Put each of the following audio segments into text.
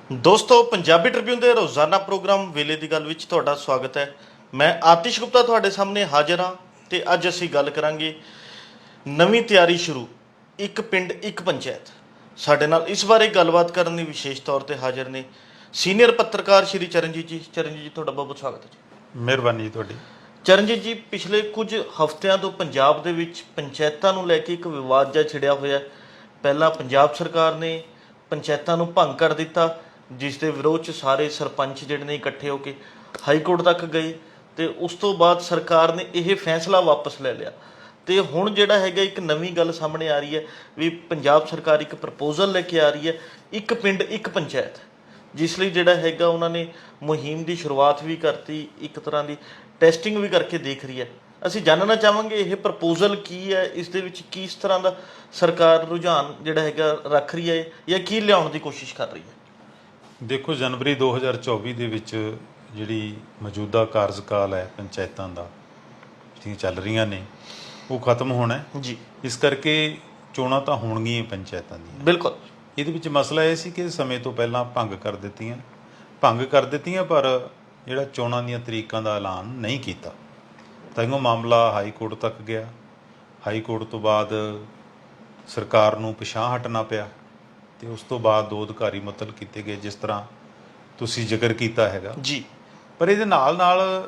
ਦੋਸਤੋ ਪੰਜਾਬੀ ਟ੍ਰਿਬਿਊਨ ਦੇ ਰੋਜ਼ਾਨਾ ਪ੍ਰੋਗਰਾਮ ਵੇਲੇ ਦੀ ਗੱਲ ਵਿੱਚ ਤੁਹਾਡਾ ਸਵਾਗਤ ਹੈ। ਮੈਂ ਆਤਿਸ਼ ਗੁਪਤਾ ਤੁਹਾਡੇ ਸਾਹਮਣੇ ਹਾਜ਼ਰ ਹਾਂ ਤੇ ਅੱਜ ਅਸੀਂ ਗੱਲ ਕਰਾਂਗੇ ਨਵੀਂ ਤਿਆਰੀ ਸ਼ੁਰੂ, ਇੱਕ ਪਿੰਡ ਇੱਕ ਪੰਚਾਇਤ। ਸਾਡੇ ਨਾਲ ਇਸ ਬਾਰੇ ਗੱਲਬਾਤ ਕਰਨ ਲਈ ਵਿਸ਼ੇਸ਼ ਤੌਰ ਤੇ ਹਾਜ਼ਰ ਨੇ ਸੀਨੀਅਰ ਪੱਤਰਕਾਰ ਸ਼੍ਰੀ ਚਰਨਜੀਤ ਜੀ। ਚਰਨਜੀਤ ਜੀ, ਤੁਹਾਡਾ ਬਹੁਤ ਬਹੁਤ ਸਵਾਗਤ ਹੈ ਜੀ। ਮਿਹਰਬਾਨੀ ਜੀ ਤੁਹਾਡੀ। ਚਰਨਜੀਤ ਜੀ, ਪਿਛਲੇ ਕੁਝ ਹਫ਼ਤਿਆਂ ਤੋਂ ਪੰਜਾਬ ਦੇ ਵਿੱਚ ਪੰਚਾਇਤਾਂ ਨੂੰ ਲੈ ਕੇ ਇੱਕ ਵਿਵਾਦ ਜਿਹਾ ਛਿੜਿਆ ਹੋਇਆ। ਪਹਿਲਾਂ ਪੰਜਾਬ ਸਰਕਾਰ ਨੇ ਪੰਚਾਇਤਾਂ ਨੂੰ ਭੰਗ ਕਰ ਦਿੱਤਾ, ਜਿਸ ਦੇ ਵਿਰੋਧ 'ਚ ਸਾਰੇ ਸਰਪੰਚ ਜਿਹੜੇ ਨੇ ਇਕੱਠੇ ਹੋ ਕੇ ਹਾਈ ਕੋਰਟ ਤੱਕ ਗਏ ਅਤੇ ਉਸ ਤੋਂ ਬਾਅਦ ਸਰਕਾਰ ਨੇ ਇਹ ਫੈਸਲਾ ਵਾਪਸ ਲੈ ਲਿਆ। ਅਤੇ ਹੁਣ ਜਿਹੜਾ ਹੈਗਾ ਇੱਕ ਨਵੀਂ ਗੱਲ ਸਾਹਮਣੇ ਆ ਰਹੀ ਹੈ ਵੀ ਪੰਜਾਬ ਸਰਕਾਰ ਇੱਕ ਪ੍ਰਪੋਜ਼ਲ ਲੈ ਕੇ ਆ ਰਹੀ ਹੈ, ਇੱਕ ਪਿੰਡ ਇੱਕ ਪੰਚਾਇਤ, ਜਿਸ ਲਈ ਜਿਹੜਾ ਹੈਗਾ ਉਹਨਾਂ ਨੇ ਮੁਹਿੰਮ ਦੀ ਸ਼ੁਰੂਆਤ ਵੀ ਕਰਤੀ, ਇੱਕ ਤਰ੍ਹਾਂ ਦੀ ਟੈਸਟਿੰਗ ਵੀ ਕਰਕੇ ਦੇਖ ਰਹੀ ਹੈ। ਅਸੀਂ ਜਾਣਨਾ ਚਾਹਾਂਗੇ ਇਹ ਪ੍ਰਪੋਜ਼ਲ ਕੀ ਹੈ, ਇਸ ਦੇ ਵਿੱਚ ਕਿਸ ਤਰ੍ਹਾਂ ਦਾ ਸਰਕਾਰ ਰੁਝਾਨ ਜਿਹੜਾ ਹੈਗਾ ਰੱਖ ਰਹੀ ਹੈ ਜਾਂ ਕੀ ਲਿਆਉਣ ਦੀ ਕੋਸ਼ਿਸ਼ ਕਰ ਰਹੀ ਹੈ। ਦੇਖੋ, ਜਨਵਰੀ 2024 ਦੇ ਵਿੱਚ ਜਿਹੜੀ ਮੌਜੂਦਾ ਕਾਰਜਕਾਲ ਹੈ ਪੰਚਾਇਤਾਂ ਦਾ ਜਿਹੜੀਆਂ ਚੱਲ ਰਹੀਆਂ ਨੇ ਉਹ ਖਤਮ ਹੋਣਾ ਜੀ। ਇਸ ਕਰਕੇ ਚੋਣਾਂ ਤਾਂ ਹੋਣਗੀਆਂ ਪੰਚਾਇਤਾਂ ਦੀਆਂ। ਬਿਲਕੁਲ। ਇਹਦੇ ਵਿੱਚ ਮਸਲਾ ਇਹ ਸੀ ਕਿ ਸਮੇਂ ਤੋਂ ਪਹਿਲਾਂ ਭੰਗ ਕਰ ਦਿੱਤੀਆਂ ਪਰ ਜਿਹੜਾ ਚੋਣਾਂ ਦੀਆਂ ਤਰੀਕਾਂ ਦਾ ਐਲਾਨ ਨਹੀਂ ਕੀਤਾ। ਤਾਂ ਇਹ ਮਾਮਲਾ ਹਾਈ ਕੋਰਟ ਤੱਕ ਗਿਆ। ਹਾਈ ਕੋਰਟ ਤੋਂ ਬਾਅਦ ਸਰਕਾਰ ਨੂੰ ਪਿਛਾਂਹ ਹਟਣਾ ਪਿਆ ਅਤੇ ਉਸ ਤੋਂ ਬਾਅਦ ਦੋ ਅਧਿਕਾਰੀ ਮੁਅੱਤਲ ਕੀਤੇ ਗਏ, ਜਿਸ ਤਰ੍ਹਾਂ ਤੁਸੀਂ ਜ਼ਿਕਰ ਕੀਤਾ ਹੈਗਾ ਜੀ। ਪਰ ਇਹਦੇ ਨਾਲ ਨਾਲ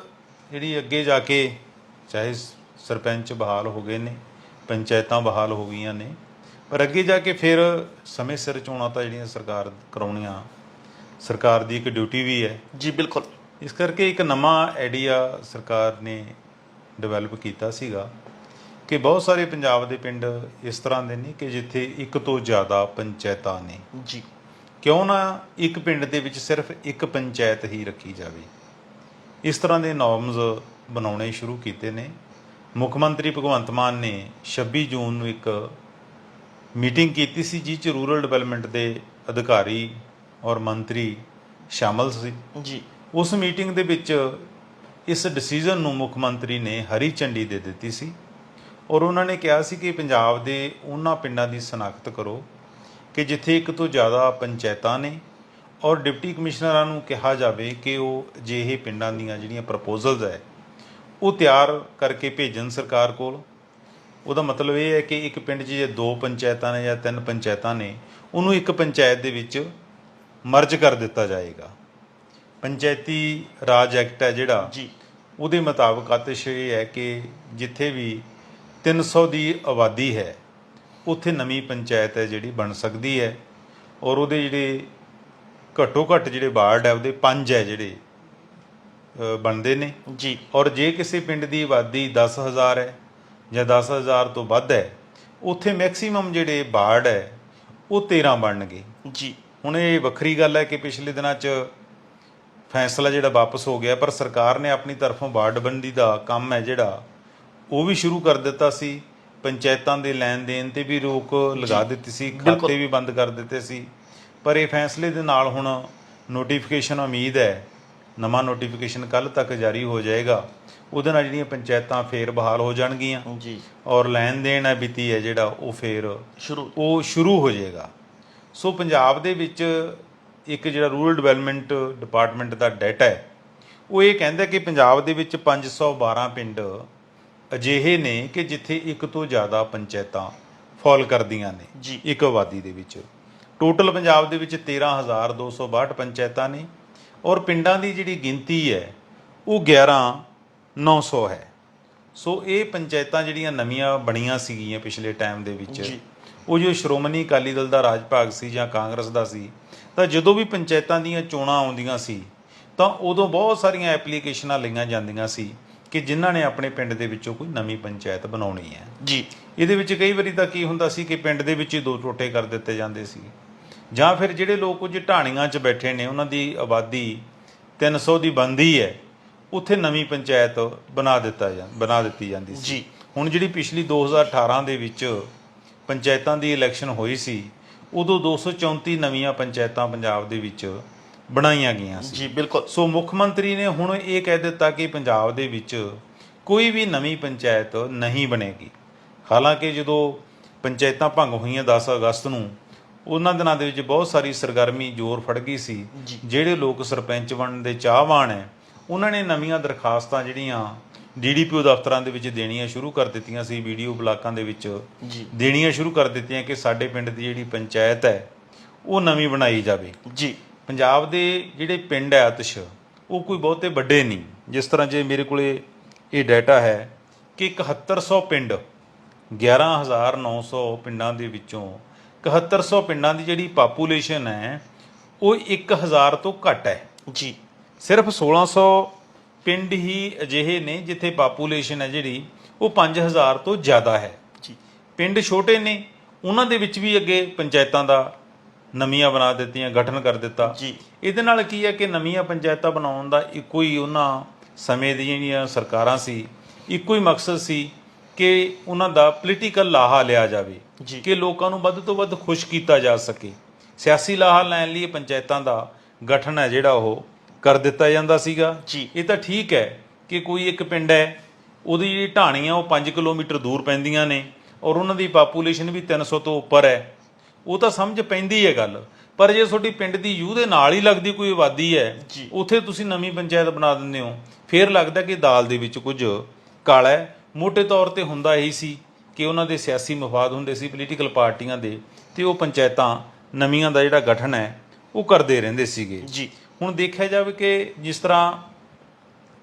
ਜਿਹੜੀ ਅੱਗੇ ਜਾ ਕੇ ਚਾਹੇ ਸਰਪੰਚ ਬਹਾਲ ਹੋ ਗਏ ਨੇ, ਪੰਚਾਇਤਾਂ ਬਹਾਲ ਹੋ ਗਈਆਂ ਨੇ, ਪਰ ਅੱਗੇ ਜਾ ਕੇ ਫਿਰ ਸਮੇਂ ਸਿਰ ਚੋਣਾਂ ਤਾਂ ਜਿਹੜੀਆਂ ਸਰਕਾਰ ਕਰਾਉਣੀਆਂ ਸਰਕਾਰ ਦੀ ਇੱਕ ਡਿਊਟੀ ਵੀ ਹੈ। ਜੀ ਬਿਲਕੁਲ। ਇਸ ਕਰਕੇ ਇੱਕ ਨਵਾਂ ਆਈਡੀਆ ਸਰਕਾਰ ਨੇ ਡਿਵੈਲਪ ਕੀਤਾ ਸੀਗਾ ਕਿ ਬਹੁਤ ਸਾਰੇ ਪੰਜਾਬ ਦੇ ਪਿੰਡ ਇਸ ਤਰ੍ਹਾਂ ਦੇ ਨੇ ਕਿ ਜਿੱਥੇ ਇੱਕ ਤੋਂ ਜ਼ਿਆਦਾ ਪੰਚਾਇਤਾਂ ਨੇ। ਜੀ। ਕਿਉਂ ਨਾ ਇੱਕ ਪਿੰਡ ਦੇ ਵਿੱਚ ਸਿਰਫ ਇੱਕ ਪੰਚਾਇਤ ਹੀ ਰੱਖੀ ਜਾਵੇ। ਇਸ ਤਰ੍ਹਾਂ ਦੇ ਨੋਰਮਸ ਬਣਾਉਣੇ ਸ਼ੁਰੂ ਕੀਤੇ ਨੇ। ਮੁੱਖ ਮੰਤਰੀ ਭਗਵੰਤ ਮਾਨ ਨੇ 26 ਜੂਨ ਨੂੰ ਇੱਕ ਮੀਟਿੰਗ ਕੀਤੀ ਸੀ, ਜਿਸ 'ਚ ਰੂਰਲ ਡਿਵੈਲਪਮੈਂਟ ਦੇ ਅਧਿਕਾਰੀ ਔਰ ਮੰਤਰੀ ਸ਼ਾਮਲ ਸੀ। ਜੀ। ਉਸ ਮੀਟਿੰਗ ਦੇ ਵਿੱਚ ਇਸ ਡਿਸੀਜ਼ਨ ਨੂੰ ਮੁੱਖ ਮੰਤਰੀ ਨੇ ਹਰੀ ਝੰਡੀ ਦੇ ਦਿੱਤੀ ਸੀ ਔਰ ਉਹਨਾਂ ਨੇ ਕਿਹਾ ਸੀ ਕਿ ਪੰਜਾਬ ਦੇ ਉਹਨਾਂ ਪਿੰਡਾਂ ਦੀ ਸ਼ਨਾਖਤ ਕਰੋ ਕਿ ਜਿੱਥੇ ਇੱਕ ਤੋਂ ਜ਼ਿਆਦਾ ਪੰਚਾਇਤਾਂ ਨੇ ਔਰ ਡਿਪਟੀ ਕਮਿਸ਼ਨਰਾਂ ਨੂੰ ਕਿਹਾ ਜਾਵੇ ਕਿ ਉਹ ਅਜਿਹੇ ਪਿੰਡਾਂ ਦੀਆਂ ਜਿਹੜੀਆਂ ਪ੍ਰਪੋਜ਼ਲਸ ਹੈ ਉਹ ਤਿਆਰ ਕਰਕੇ ਭੇਜਣ ਸਰਕਾਰ ਕੋਲ। ਉਹਦਾ ਮਤਲਬ ਇਹ ਹੈ ਕਿ ਇੱਕ ਪਿੰਡ 'ਚ ਜੇ 2 ਪੰਚਾਇਤਾਂ ਨੇ ਜਾਂ 3 ਪੰਚਾਇਤਾਂ ਨੇ, ਉਹਨੂੰ ਇੱਕ ਪੰਚਾਇਤ ਦੇ ਵਿੱਚ ਮਰਜ ਕਰ ਦਿੱਤਾ ਜਾਏਗਾ। ਪੰਚਾਇਤੀ ਰਾਜ ਐਕਟ ਹੈ ਜਿਹੜਾ, ਜੀ, ਉਹਦੇ ਮੁਤਾਬਕ ਆਤਿਸ਼ ਇਹ ਹੈ ਕਿ ਜਿੱਥੇ ਵੀ 300 ਦੀ ਆਬਾਦੀ ਹੈ ਉੱਥੇ ਨਵੀਂ ਪੰਚਾਇਤ ਹੈ ਜਿਹੜੀ ਬਣ ਸਕਦੀ ਹੈ ਔਰ ਉਹਦੇ ਜਿਹੜੇ ਘੱਟੋ ਘੱਟ ਜਿਹੜੇ ਵਾਰਡ ਹੈ ਉਹਦੇ 5 ਹੈ ਜਿਹੜੇ ਬਣਦੇ ਨੇ। ਜੀ। ਔਰ ਜੇ ਕਿਸੇ ਪਿੰਡ ਦੀ ਆਬਾਦੀ 10,000 ਹੈ ਜਾਂ 10,000 ਤੋਂ ਵੱਧ ਹੈ, ਉੱਥੇ ਮੈਕਸੀਮਮ ਜਿਹੜੇ ਵਾਰਡ ਹੈ ਉਹ 13 ਬਣਨਗੇ। ਜੀ। ਹੁਣ ਇਹ ਵੱਖਰੀ ਗੱਲ ਹੈ ਕਿ ਪਿਛਲੇ ਦਿਨਾਂ 'ਚ ਫੈਸਲਾ ਜਿਹੜਾ ਵਾਪਸ ਹੋ ਗਿਆ, ਪਰ ਸਰਕਾਰ ਨੇ ਆਪਣੀ ਤਰਫੋਂ ਵਾਰਡਬੰਦੀ ਦਾ ਕੰਮ ਹੈ ਜਿਹੜਾ ਉਹ ਵੀ ਸ਼ੁਰੂ ਕਰ ਦਿੱਤਾ ਸੀ। ਪੰਚਾਇਤਾਂ ਦੇ ਲੈਣ ਦੇਣ 'ਤੇ ਵੀ ਰੋਕ ਲਗਾ ਦਿੱਤੀ ਸੀ, ਖਾਤੇ ਵੀ ਬੰਦ ਕਰ ਦਿੱਤੇ ਸੀ। ਪਰ ਇਹ ਫੈਸਲੇ ਦੇ ਨਾਲ ਹੁਣ ਨੋਟੀਫਿਕੇਸ਼ਨ ਉਮੀਦ ਹੈ, ਨਵਾਂ ਨੋਟੀਫਿਕੇਸ਼ਨ ਕੱਲ੍ਹ ਤੱਕ ਜਾਰੀ ਹੋ ਜਾਏਗਾ। ਉਹਦੇ ਨਾਲ ਜਿਹੜੀਆਂ ਪੰਚਾਇਤਾਂ ਫੇਰ ਬਹਾਲ ਹੋ ਜਾਣਗੀਆਂ ਜੀ ਔਰ ਲੈਣ ਦੇਣ ਹੈ ਵਿੱਤੀ ਹੈ ਜਿਹੜਾ ਉਹ ਫੇਰ ਸ਼ੁਰੂ ਹੋ ਜਾਏਗਾ। ਸੋ ਪੰਜਾਬ ਦੇ ਵਿੱਚ ਇੱਕ ਜਿਹੜਾ ਰੂਰਲ ਡਿਵੈਲਪਮੈਂਟ ਡਿਪਾਰਟਮੈਂਟ ਦਾ ਡਾਟਾ ਹੈ ਉਹ ਇਹ ਕਹਿੰਦਾ ਕਿ ਪੰਜਾਬ ਦੇ ਵਿੱਚ 512 ਪਿੰਡ ਅਜਿਹੇ ਨੇ ਕਿ ਜਿੱਥੇ ਇੱਕ ਤੋਂ ਜ਼ਿਆਦਾ ਪੰਚਾਇਤਾਂ ਫਾਲ ਕਰਦੀਆਂ ਨੇ ਜੀ ਇੱਕ ਆਬਾਦੀ ਦੇ ਵਿੱਚ। ਟੋਟਲ ਪੰਜਾਬ ਦੇ ਵਿੱਚ 13,262 ਪੰਚਾਇਤਾਂ ਨੇ ਔਰ ਪਿੰਡਾਂ ਦੀ ਜਿਹੜੀ ਗਿਣਤੀ ਹੈ ਉਹ 11,900 ਹੈ। ਸੋ ਇਹ ਪੰਚਾਇਤਾਂ ਜਿਹੜੀਆਂ ਨਵੀਆਂ ਬਣੀਆਂ ਸੀਗੀਆਂ ਪਿਛਲੇ ਟਾਈਮ ਦੇ ਵਿੱਚ, ਉਹ ਜੋ ਸ਼੍ਰੋਮਣੀ ਅਕਾਲੀ ਦਲ ਦਾ ਰਾਜ ਭਾਗ ਸੀ ਜਾਂ ਕਾਂਗਰਸ ਦਾ ਸੀ, ਤਾਂ ਜਦੋਂ ਵੀ ਪੰਚਾਇਤਾਂ ਦੀਆਂ ਚੋਣਾਂ ਆਉਂਦੀਆਂ ਸੀ ਤਾਂ ਉਦੋਂ ਬਹੁਤ ਸਾਰੀਆਂ ਐਪਲੀਕੇਸ਼ਨਾਂ ਲਈਆਂ ਜਾਂਦੀਆਂ ਸੀ ਕਿ ਜਿਨ੍ਹਾਂ ਨੇ ਆਪਣੇ ਪਿੰਡ ਦੇ ਵਿੱਚੋਂ ਕੋਈ ਨਵੀਂ ਪੰਚਾਇਤ ਬਣਾਉਣੀ ਹੈ। ਜੀ। ਇਹਦੇ ਵਿੱਚ ਕਈ ਵਾਰੀ ਤਾਂ ਕੀ ਹੁੰਦਾ ਸੀ ਕਿ ਪਿੰਡ ਦੇ ਵਿੱਚ ਹੀ 2 ਟੋਟੇ ਕਰ ਦਿੱਤੇ ਜਾਂਦੇ ਸੀ, ਜਾਂ ਫਿਰ ਜਿਹੜੇ ਲੋਕ ਕੁਝ ਢਾਣੀਆਂ 'ਚ ਬੈਠੇ ਨੇ ਉਹਨਾਂ ਦੀ ਆਬਾਦੀ 300 ਦੀ ਬਣਦੀ ਹੈ, ਉੱਥੇ ਨਵੀਂ ਪੰਚਾਇਤ ਬਣਾ ਦਿੱਤੀ ਜਾਂਦੀ ਸੀ। ਜੀ। ਹੁਣ ਜਿਹੜੀ ਪਿਛਲੀ 2018 ਦੇ ਵਿੱਚ ਪੰਚਾਇਤਾਂ ਦੀ ਇਲੈਕਸ਼ਨ ਹੋਈ ਸੀ, ਉਦੋਂ 234 ਨਵੀਆਂ ਪੰਚਾਇਤਾਂ ਪੰਜਾਬ ਦੇ ਵਿੱਚ ਬਣਾਈਆਂ ਗਈਆਂ ਸੀ। ਜੀ ਬਿਲਕੁਲ। ਸੋ ਮੁੱਖ ਮੰਤਰੀ ਨੇ ਹੁਣ ਇਹ ਕਹਿ ਦਿੱਤਾ ਕਿ ਪੰਜਾਬ ਦੇ ਵਿੱਚ ਕੋਈ ਵੀ ਨਵੀਂ ਪੰਚਾਇਤ ਨਹੀਂ ਬਣੇਗੀ। ਹਾਲਾਂਕਿ ਜਦੋਂ ਪੰਚਾਇਤਾਂ ਭੰਗ ਹੋਈਆਂ 10 ਅਗਸਤ ਨੂੰ, ਉਹਨਾਂ ਦਿਨਾਂ ਦੇ ਵਿੱਚ ਬਹੁਤ ਸਾਰੀ ਸਰਗਰਮੀ ਜ਼ੋਰ ਫੜ ਗਈ ਸੀ। ਜੀ। ਜਿਹੜੇ ਲੋਕ ਸਰਪੰਚ ਬਣਨ ਦੇ ਚਾਹਵਾਨ ਹੈ ਉਹਨਾਂ ਨੇ ਨਵੀਆਂ ਦਰਖਾਸਤਾਂ ਜਿਹੜੀਆਂ DDPO ਦਫ਼ਤਰਾਂ ਦੇ ਵਿੱਚ ਦੇਣੀਆਂ ਸ਼ੁਰੂ ਕਰ ਦਿੱਤੀਆਂ ਸੀ, ਵੀਡੀਓ ਬਲਾਕਾਂ ਦੇ ਵਿੱਚ ਜੀ ਦੇਣੀਆਂ ਸ਼ੁਰੂ ਕਰ ਦਿੱਤੀਆਂ ਕਿ ਸਾਡੇ ਪਿੰਡ ਦੀ ਜਿਹੜੀ ਪੰਚਾਇਤ ਹੈ ਉਹ ਨਵੀਂ ਬਣਾਈ ਜਾਵੇ। ਜੀ ਪੰਜਾਬ ਦੇ ਜਿਹੜੇ ਪਿੰਡ ਹੈ ਆਤਿਸ਼, ਉਹ ਕੋਈ ਬਹੁਤੇ ਵੱਡੇ ਨਹੀਂ। ਜਿਸ ਤਰ੍ਹਾਂ ਜੇ ਮੇਰੇ ਕੋਲੇ ਇਹ ਡਾਟਾ ਹੈ ਕਿ 7100 ਪਿੰਡ, 11,900 ਪਿੰਡਾਂ ਦੇ ਵਿੱਚੋਂ 7100 ਪਿੰਡਾਂ ਦੀ ਜਿਹੜੀ ਪਾਪੂਲੇਸ਼ਨ ਹੈ ਉਹ 1000 ਤੋਂ ਘੱਟ ਹੈ। ਜੀ ਸਿਰਫ 1600 ਪਿੰਡ ਹੀ ਅਜਿਹੇ ਨੇ ਜਿੱਥੇ ਪਾਪੂਲੇਸ਼ਨ ਹੈ ਜਿਹੜੀ ਉਹ 5000 ਤੋਂ ਜ਼ਿਆਦਾ ਹੈ। ਜੀ ਪਿੰਡ ਛੋਟੇ ਨੇ, ਉਹਨਾਂ ਦੇ ਵਿੱਚ ਵੀ ਅੱਗੇ ਪੰਚਾਇਤਾਂ ਦਾ ਨਵੀਆਂ ਬਣਾ ਦਿੱਤੀਆਂ, ਗਠਨ ਕਰ ਦਿੱਤਾ। ਜੀ ਇਹਦੇ ਨਾਲ ਕੀ ਹੈ ਕਿ ਨਵੀਆਂ ਪੰਚਾਇਤਾਂ ਬਣਾਉਣ ਦਾ ਇੱਕੋ ਹੀ ਉਹਨਾਂ ਸਮੇਂ ਦੀਆਂ ਜਿਹੜੀਆਂ ਸਰਕਾਰਾਂ ਸੀ, ਇੱਕੋ ਹੀ ਮਕਸਦ ਸੀ ਕਿ ਉਹਨਾਂ ਦਾ ਪੋਲੀਟੀਕਲ ਲਾਹਾ ਲਿਆ ਜਾਵੇ, ਜੀ ਕਿ ਲੋਕਾਂ ਨੂੰ ਵੱਧ ਤੋਂ ਵੱਧ ਖੁਸ਼ ਕੀਤਾ ਜਾ ਸਕੇ। ਸਿਆਸੀ ਲਾਹਾ ਲੈਣ ਲਈ ਪੰਚਾਇਤਾਂ ਦਾ ਗਠਨ ਹੈ ਜਿਹੜਾ ਉਹ ਕਰ ਦਿੱਤਾ ਜਾਂਦਾ ਸੀਗਾ। ਜੀ ਇਹ ਤਾਂ ਠੀਕ ਹੈ ਕਿ ਕੋਈ ਇੱਕ ਪਿੰਡ ਹੈ, ਉਹਦੀ ਜਿਹੜੀ ਢਾਣੀਆਂ ਉਹ 5 ਕਿਲੋਮੀਟਰ ਦੂਰ ਪੈਂਦੀਆਂ ਨੇ ਔਰ ਉਹਨਾਂ ਦੀ ਪਾਪੂਲੇਸ਼ਨ ਵੀ 300 ਤੋਂ ਉੱਪਰ ਹੈ, ਉਹ ਤਾਂ ਸਮਝ ਪੈਂਦੀ ਹੈ ਗੱਲ। ਪਰ ਜੇ ਤੁਹਾਡੀ ਪਿੰਡ ਦੀ ਯੂਹ ਦੇ ਨਾਲ ਹੀ ਲੱਗਦੀ ਕੋਈ ਆਬਾਦੀ ਹੈ, ਜੀ। ਉੱਥੇ ਤੁਸੀਂ ਨਵੀਂ ਪੰਚਾਇਤ ਬਣਾ ਦਿੰਦੇ ਹੋ, ਫਿਰ ਲੱਗਦਾ ਕਿ ਦਾਲ ਦੇ ਵਿੱਚ ਕੁਝ ਕਾਲਾ ਹੈ। ਮੋਟੇ ਤੌਰ ਤੇ ਹੁੰਦਾ ਇਹੀ ਸੀ ਕਿ ਉਹਨਾਂ ਦੇ ਸਿਆਸੀ ਮਫਾਦ ਹੁੰਦੇ ਸੀ ਪੋਲੀਟੀਕਲ ਪਾਰਟੀਆਂ ਦੇ, ਤੇ ਉਹ ਪੰਚਾਇਤਾਂ ਨਵੀਆਂ ਦਾ ਜਿਹੜਾ ਗਠਨ ਹੈ ਉਹ ਕਰਦੇ ਰਹਿੰਦੇ ਸੀਗੇ। ਜੀ ਹੁਣ ਦੇਖਿਆ ਜਾਵੇ ਕਿ ਜਿਸ ਤਰ੍ਹਾਂ